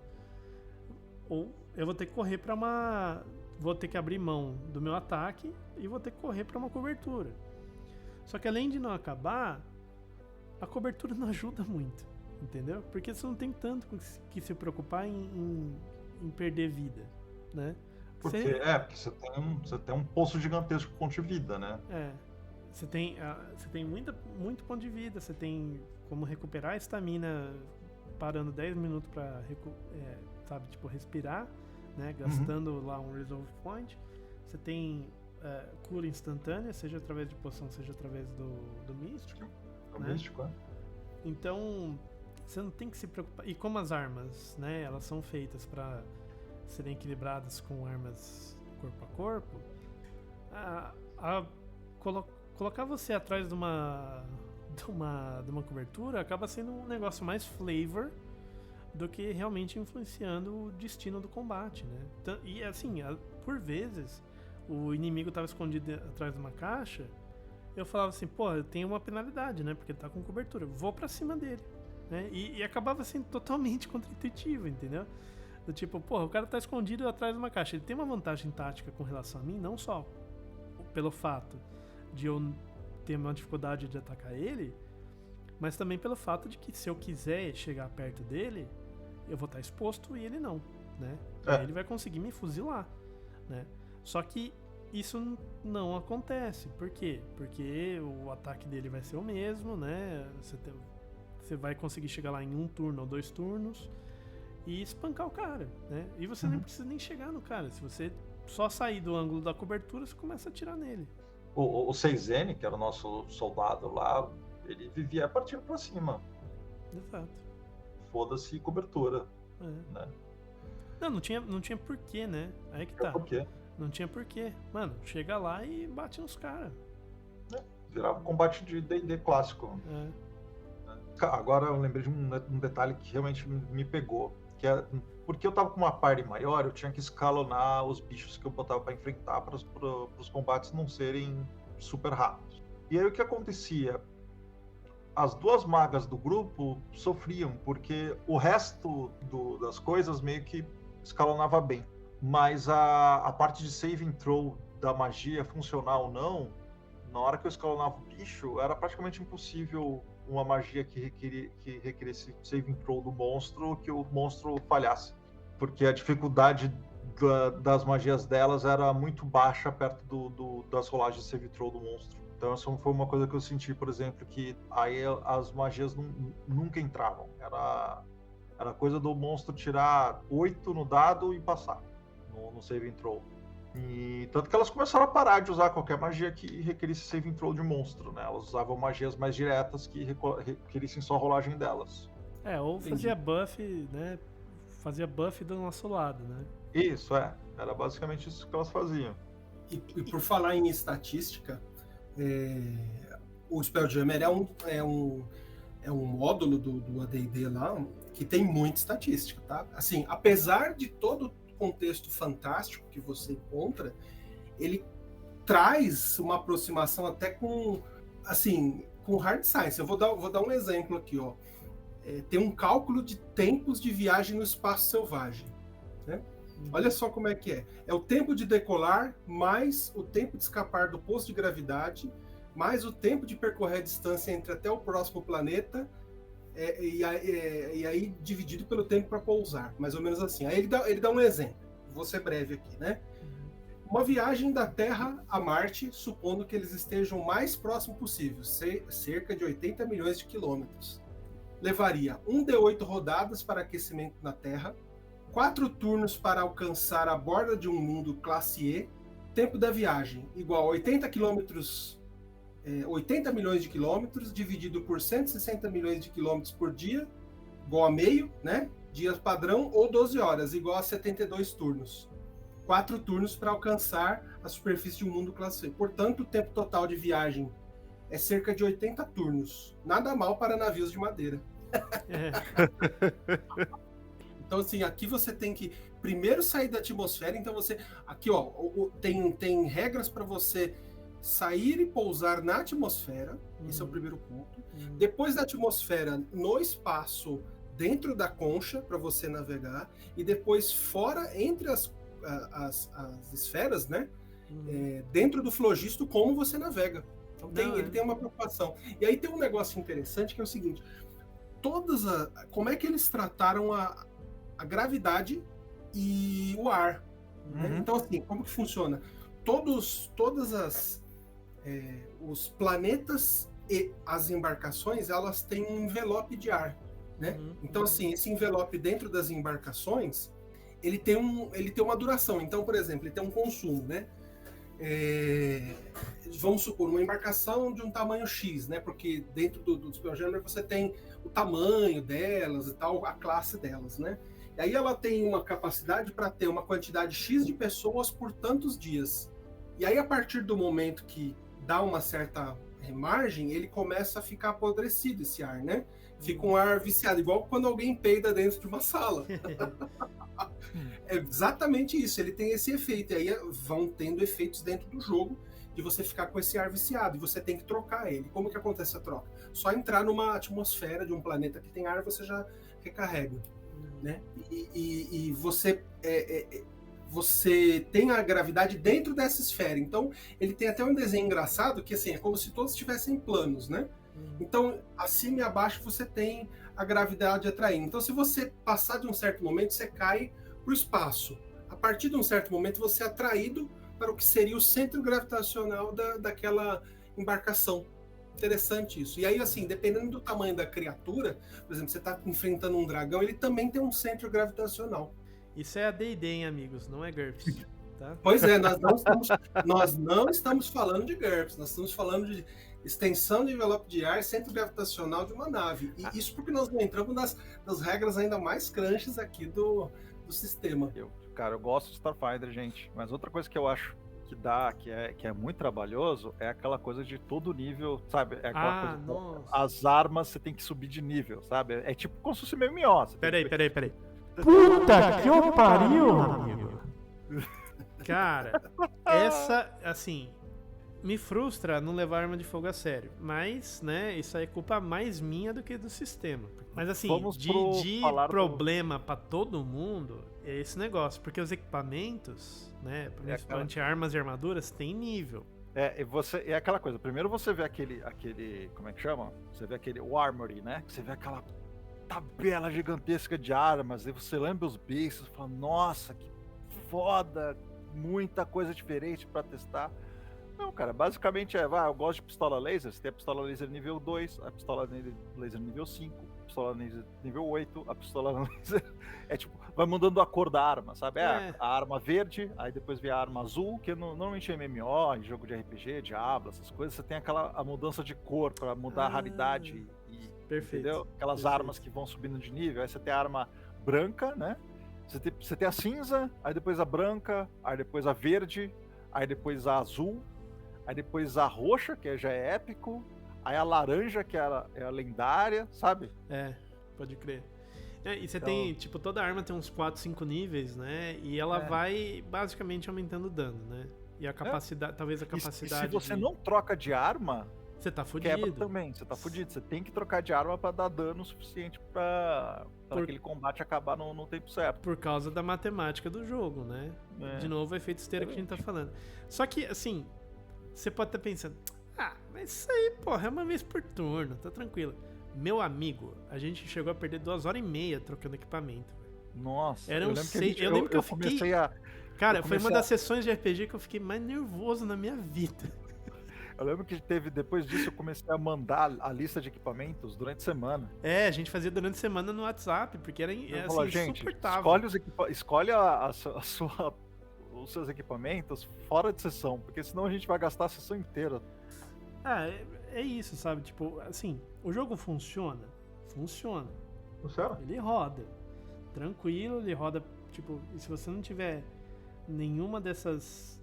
ou eu vou ter que correr pra vou ter que abrir mão do meu ataque e vou ter que correr pra uma cobertura. Só que além de não acabar, a cobertura não ajuda muito, entendeu? Porque você não tem tanto que se preocupar em perder vida, né? Porque você tem um poço gigantesco de ponto de vida, né? Você tem muito ponto de vida, você tem como recuperar a estamina parando 10 minutos pra respirar, né? Gastando lá um Resolve Point. Você tem cura instantânea, seja através de poção, seja através do místico. Místico, Então, você não tem que se preocupar. E como as armas, né, elas são feitas para serem equilibradas com armas corpo a corpo, colocar você atrás de uma cobertura acaba sendo um negócio mais flavor do que realmente influenciando o destino do combate, né? E assim, por vezes o inimigo estava escondido atrás de uma caixa, eu falava assim, pô, eu tenho uma penalidade, né? Porque ele tá com cobertura, vou pra cima dele, né? E acabava sendo totalmente contra-intuitivo, entendeu? Do tipo, pô, o cara tá escondido atrás de uma caixa, ele tem uma vantagem tática com relação a mim, não só pelo fato de eu ter uma dificuldade de atacar ele, mas também pelo fato de que se eu quiser chegar perto dele, eu vou estar exposto e ele não, né? Aí ele vai conseguir me fuzilar, né? Só que isso não acontece. Por quê? Porque o ataque dele vai ser o mesmo, né? Você vai conseguir chegar lá em um turno ou 2 turnos e espancar o cara, né? E você nem precisa nem chegar no cara. Se você só sair do ângulo da cobertura, você começa a atirar nele. O Seizene, que era o nosso soldado lá, ele vivia partindo pra cima. Exato. Foda-se cobertura. Né? Não tinha porquê, né? Aí que tá. Por quê? Não tinha porquê. Mano, chega lá e bate nos caras. Virava combate de D&D clássico. Agora eu lembrei de um detalhe que realmente me pegou. Que é porque eu tava com uma party maior, eu tinha que escalonar os bichos que eu botava pra enfrentar para os combates não serem super rápidos. E aí o que acontecia? As 2 magas do grupo sofriam, porque o resto das coisas meio que escalonava bem. Mas a parte de saving throw da magia funcionar ou não, na hora que eu escalonava o bicho, era praticamente impossível uma magia que requeresse saving throw do monstro, que o monstro falhasse. Porque a dificuldade das magias delas era muito baixa perto das rolagens de saving throw do monstro. Então essa foi uma coisa que eu senti, por exemplo, que aí as magias nunca entravam. Era Era coisa do monstro tirar 8 no dado e passar no save throw. E tanto que elas começaram a parar de usar qualquer magia que requerisse save throw de monstro, né? Elas usavam magias mais diretas que requerissem só a rolagem delas. Ou fazia buff, né? Fazia buff do nosso lado, né? Isso, era basicamente isso que elas faziam. E por falar em estatística, o Spelljammer é um módulo do AD&D lá que tem muita estatística, tá? Assim, apesar de todo o contexto fantástico que você encontra, ele traz uma aproximação até com hard science. Eu vou dar um exemplo aqui, ó. Tem um cálculo de tempos de viagem no espaço selvagem, né? Olha só como é que é. É o tempo de decolar, mais o tempo de escapar do posto de gravidade, mais o tempo de percorrer a distância entre até o próximo planeta, e aí dividido pelo tempo para pousar, mais ou menos assim. Aí ele dá um exemplo, vou ser breve aqui, né? Uma viagem da Terra a Marte, supondo que eles estejam o mais próximo possível, cerca de 80 milhões de quilômetros. Levaria 1d8 rodadas para aquecimento na Terra, 4 turnos para alcançar a borda de um mundo classe E, tempo da viagem igual a 80 milhões de quilômetros, dividido por 160 milhões de quilômetros por dia, igual a meio, né? Dias padrão, ou 12 horas, igual a 72 turnos. 4 turnos para alcançar a superfície de um mundo classe E. Portanto, o tempo total de viagem é cerca de 80 turnos. Nada mal para navios de madeira. Então, assim, aqui você tem que primeiro sair da atmosfera. Então, aqui, ó, tem regras para você sair e pousar na atmosfera. Esse é o primeiro ponto. Depois da atmosfera, no espaço, dentro da concha, para você navegar. E depois fora, entre as esferas, né? Dentro do flogisto, como você navega. Então, ele tem uma preocupação. E aí tem um negócio interessante que é o seguinte: como é que eles trataram a gravidade e o ar? Né? Então, assim, como que funciona? Todos os planetas e as embarcações, elas têm um envelope de ar, né? Então, assim, esse envelope dentro das embarcações, ele tem uma duração. Então, por exemplo, ele tem um consumo, né? Vamos supor, uma embarcação de um tamanho X, né? Porque dentro do Spelljammer você tem o tamanho delas e tal, a classe delas, né? E aí ela tem uma capacidade para ter uma quantidade X de pessoas por tantos dias. E aí, a partir do momento que dá uma certa margem, ele começa a ficar apodrecido esse ar, né? Fica um ar viciado, igual quando alguém peida dentro de uma sala. É exatamente isso, ele tem esse efeito. E aí vão tendo efeitos dentro do jogo de você ficar com esse ar viciado, e você tem que trocar ele. Como que acontece a troca? Só entrar numa atmosfera de um planeta que tem ar, você já recarrega, né? E você tem a gravidade dentro dessa esfera. Então, ele tem até um desenho engraçado que, assim, é como se todos estivessem planos, né? Então, acima e abaixo você tem a gravidade atraindo. Então, se você passar de um certo momento, você cai para o espaço. A partir de um certo momento, você é atraído para o que seria o centro gravitacional daquela embarcação. Interessante isso. E aí, assim, dependendo do tamanho da criatura, por exemplo, você está enfrentando um dragão, ele também tem um centro gravitacional. Isso é AD&D, hein, amigos? Não é GURPS, tá? Pois é, nós não estamos falando de GURPS, nós estamos falando de extensão de envelope de ar, centro gravitacional de uma nave. E isso porque nós entramos nas regras ainda mais crunches aqui do sistema. Eu gosto de Starfinder, gente, mas outra coisa que eu acho que é muito trabalhoso é aquela coisa de todo nível, sabe? É aquela coisa, as armas você tem que subir de nível, sabe? É tipo como se fosse MMO. Peraí. Puta que eu pariu, amigo. Cara, essa, assim, me frustra não levar arma de fogo a sério. Mas, né, isso aí é culpa mais minha do que do sistema. Mas, assim, de problema pra todo mundo, é esse negócio. Porque os equipamentos, né, principalmente armas e armaduras, tem nível. É aquela coisa. Primeiro você vê aquele como é que chama? Você vê o armory, né? Você vê aquela tabela gigantesca de armas, e você lembra os bichos, fala, nossa, que foda, muita coisa diferente pra testar. Não, cara, basicamente eu gosto de pistola laser. Você tem a pistola laser nível 2, a pistola laser nível 5, a pistola laser nível 8, a pistola laser. É tipo, vai mudando a cor da arma, sabe? A arma verde, aí depois vem a arma azul, que normalmente é MMO, em jogo de RPG, Diablo, essas coisas, você tem a mudança de cor pra mudar a raridade e. Perfeito. Entendeu? Aquelas armas que vão subindo de nível. Aí você tem a arma branca, né? Você tem a cinza, aí depois a branca, aí depois a verde, aí depois a azul, aí depois a roxa, que já é épico, aí a laranja, que é a lendária, sabe? Pode crer. E você tem, tipo, toda arma tem uns 4, 5 níveis, né? E ela vai basicamente aumentando o dano, né? E a capacidade, talvez a capacidade. E se você não troca de arma, você tá fudido. Quebra também, você tá fudido. Você tem que trocar de arma pra dar dano suficiente pra aquele combate acabar no tempo certo. Por causa da matemática do jogo, né? De novo, o efeito esteira que a gente tá falando. Só que, assim, você pode estar pensando, mas isso aí, porra, é uma vez por turno, tá tranquilo. Meu amigo, a gente chegou a perder 2h30 trocando equipamento. Nossa, eu lembro que eu fiquei... Cara, foi uma das sessões de RPG que eu fiquei mais nervoso na minha vida. Eu lembro que depois disso eu comecei a mandar a lista de equipamentos durante a semana. A gente fazia durante a semana no WhatsApp, porque era assim, gente, insuportável. Escolhe os seus equipamentos fora de sessão, porque senão a gente vai gastar a sessão inteira. É isso, sabe? Tipo, assim, o jogo funciona? Funciona. Funciona? Ele roda. Tranquilo, ele roda, tipo, e se você não tiver nenhuma desses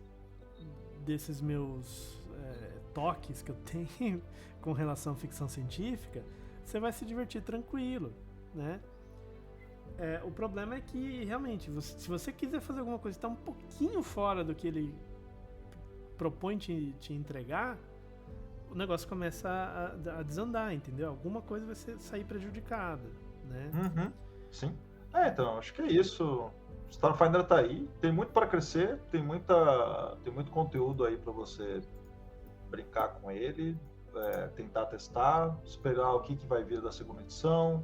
meus toques que eu tenho com relação à ficção científica, você vai se divertir tranquilo, né? O problema é que, realmente, se você quiser fazer alguma coisa que está um pouquinho fora do que ele propõe te entregar, o negócio começa a desandar, entendeu? Alguma coisa vai sair prejudicada, né? Uhum. Sim. Então, acho que é isso. Starfinder tá aí, tem muito para crescer, tem muito conteúdo aí para você brincar com ele, tentar testar, esperar o que vai vir da segunda edição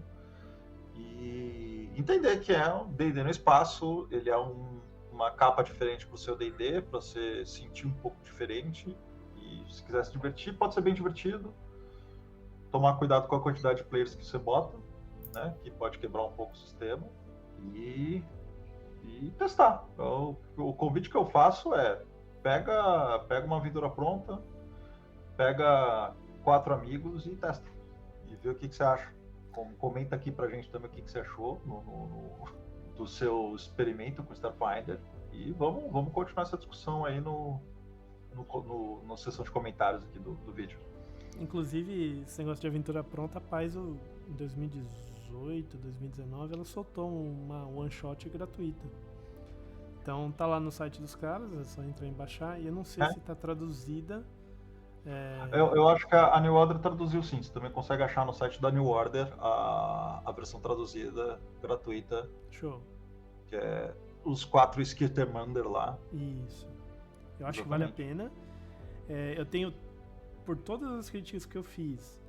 e entender que é um D&D no espaço, ele é uma capa diferente pro seu D&D, para você sentir um pouco diferente, e se quiser se divertir, pode ser bem divertido. Tomar cuidado com a quantidade de players que você bota, né, que pode quebrar um pouco o sistema, e testar. O convite que eu faço é pega uma aventura pronta, pega 4 amigos e testa. E vê o que você acha. Comenta aqui pra gente também o que você achou do seu experimento com o Starfinder. E vamos continuar essa discussão aí na sessão de comentários aqui do vídeo. Inclusive, esse negócio de aventura pronta, a Paizo, em 2018, 2019, ela soltou uma one-shot gratuita. Então tá lá no site dos caras, é só entrar e baixar. E eu não sei se tá traduzida. Eu acho que a New Order traduziu sim. Você também consegue achar no site da New Order a versão traduzida, gratuita. Show. Que é os 4 Skirtemander lá. Isso. Eu acho que vale a pena. Eu tenho, por todas as críticas que eu fiz,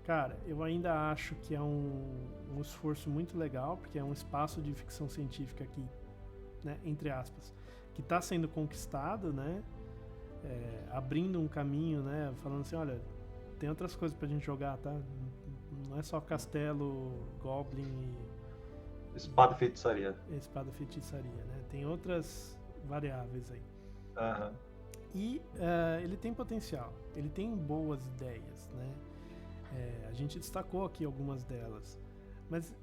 cara, eu ainda acho que é um esforço muito legal, porque é um espaço de ficção científica que, né, entre aspas, que está sendo conquistado, né? Abrindo um caminho, né? Falando assim, olha, tem outras coisas pra gente jogar, tá? Não é só castelo, goblin e... Espada e feitiçaria. Espada e feitiçaria, né? Tem outras variáveis aí. Uhum. E ele tem potencial, ele tem boas ideias, né? A gente destacou aqui algumas delas, mas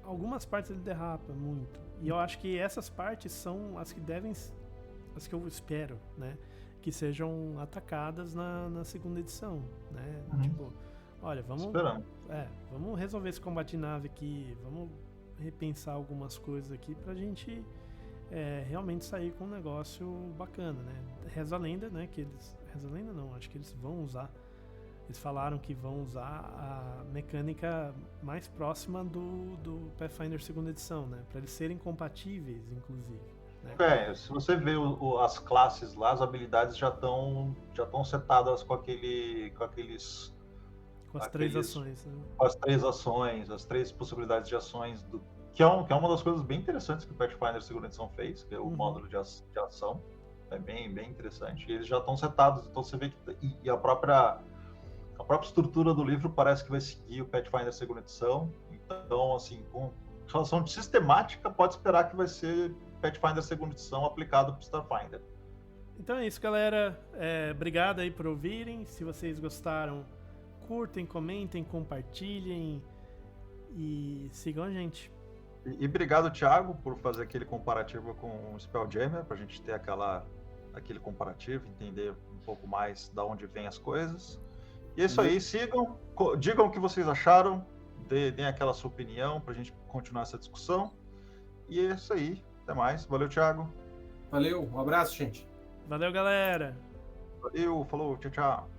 algumas partes ele derrapa muito. E eu acho que essas partes são as que eu espero, né, que sejam atacadas na segunda edição, né? Tipo, olha, vamos resolver esse combate de nave aqui, vamos repensar algumas coisas aqui pra gente realmente sair com um negócio bacana, né? Reza a lenda, né, reza a lenda não, acho que eles vão usar, eles falaram que vão usar a mecânica mais próxima do Pathfinder segunda edição, né, pra eles serem compatíveis, inclusive. Né? Se você vê as classes lá, as habilidades já estão setadas com aqueles... Com as 3 ações. Né? Com as 3 ações, as 3 possibilidades de ações, que é uma das coisas bem interessantes que o Pathfinder segunda edição fez, que é o módulo de ação. É bem, bem interessante. E eles já estão setados, então você vê que e a própria estrutura do livro parece que vai seguir o Pathfinder segunda edição. Então, assim, com relação sistemática, pode esperar que vai ser Pathfinder segunda edição aplicado para o Starfinder. Então é isso, galera. Obrigado aí por ouvirem. Se vocês gostaram, curtem, comentem, compartilhem e sigam a gente. E obrigado, Thiago, por fazer aquele comparativo com o Spelljammer, para a gente ter aquele comparativo, entender um pouco mais de onde vem as coisas. E é isso aí, sigam, digam o que vocês acharam, deem aquela sua opinião para a gente continuar essa discussão. E é isso aí, até mais. Valeu, Thiago. Valeu, um abraço, gente. Valeu, galera. Valeu, falou, tchau, tchau.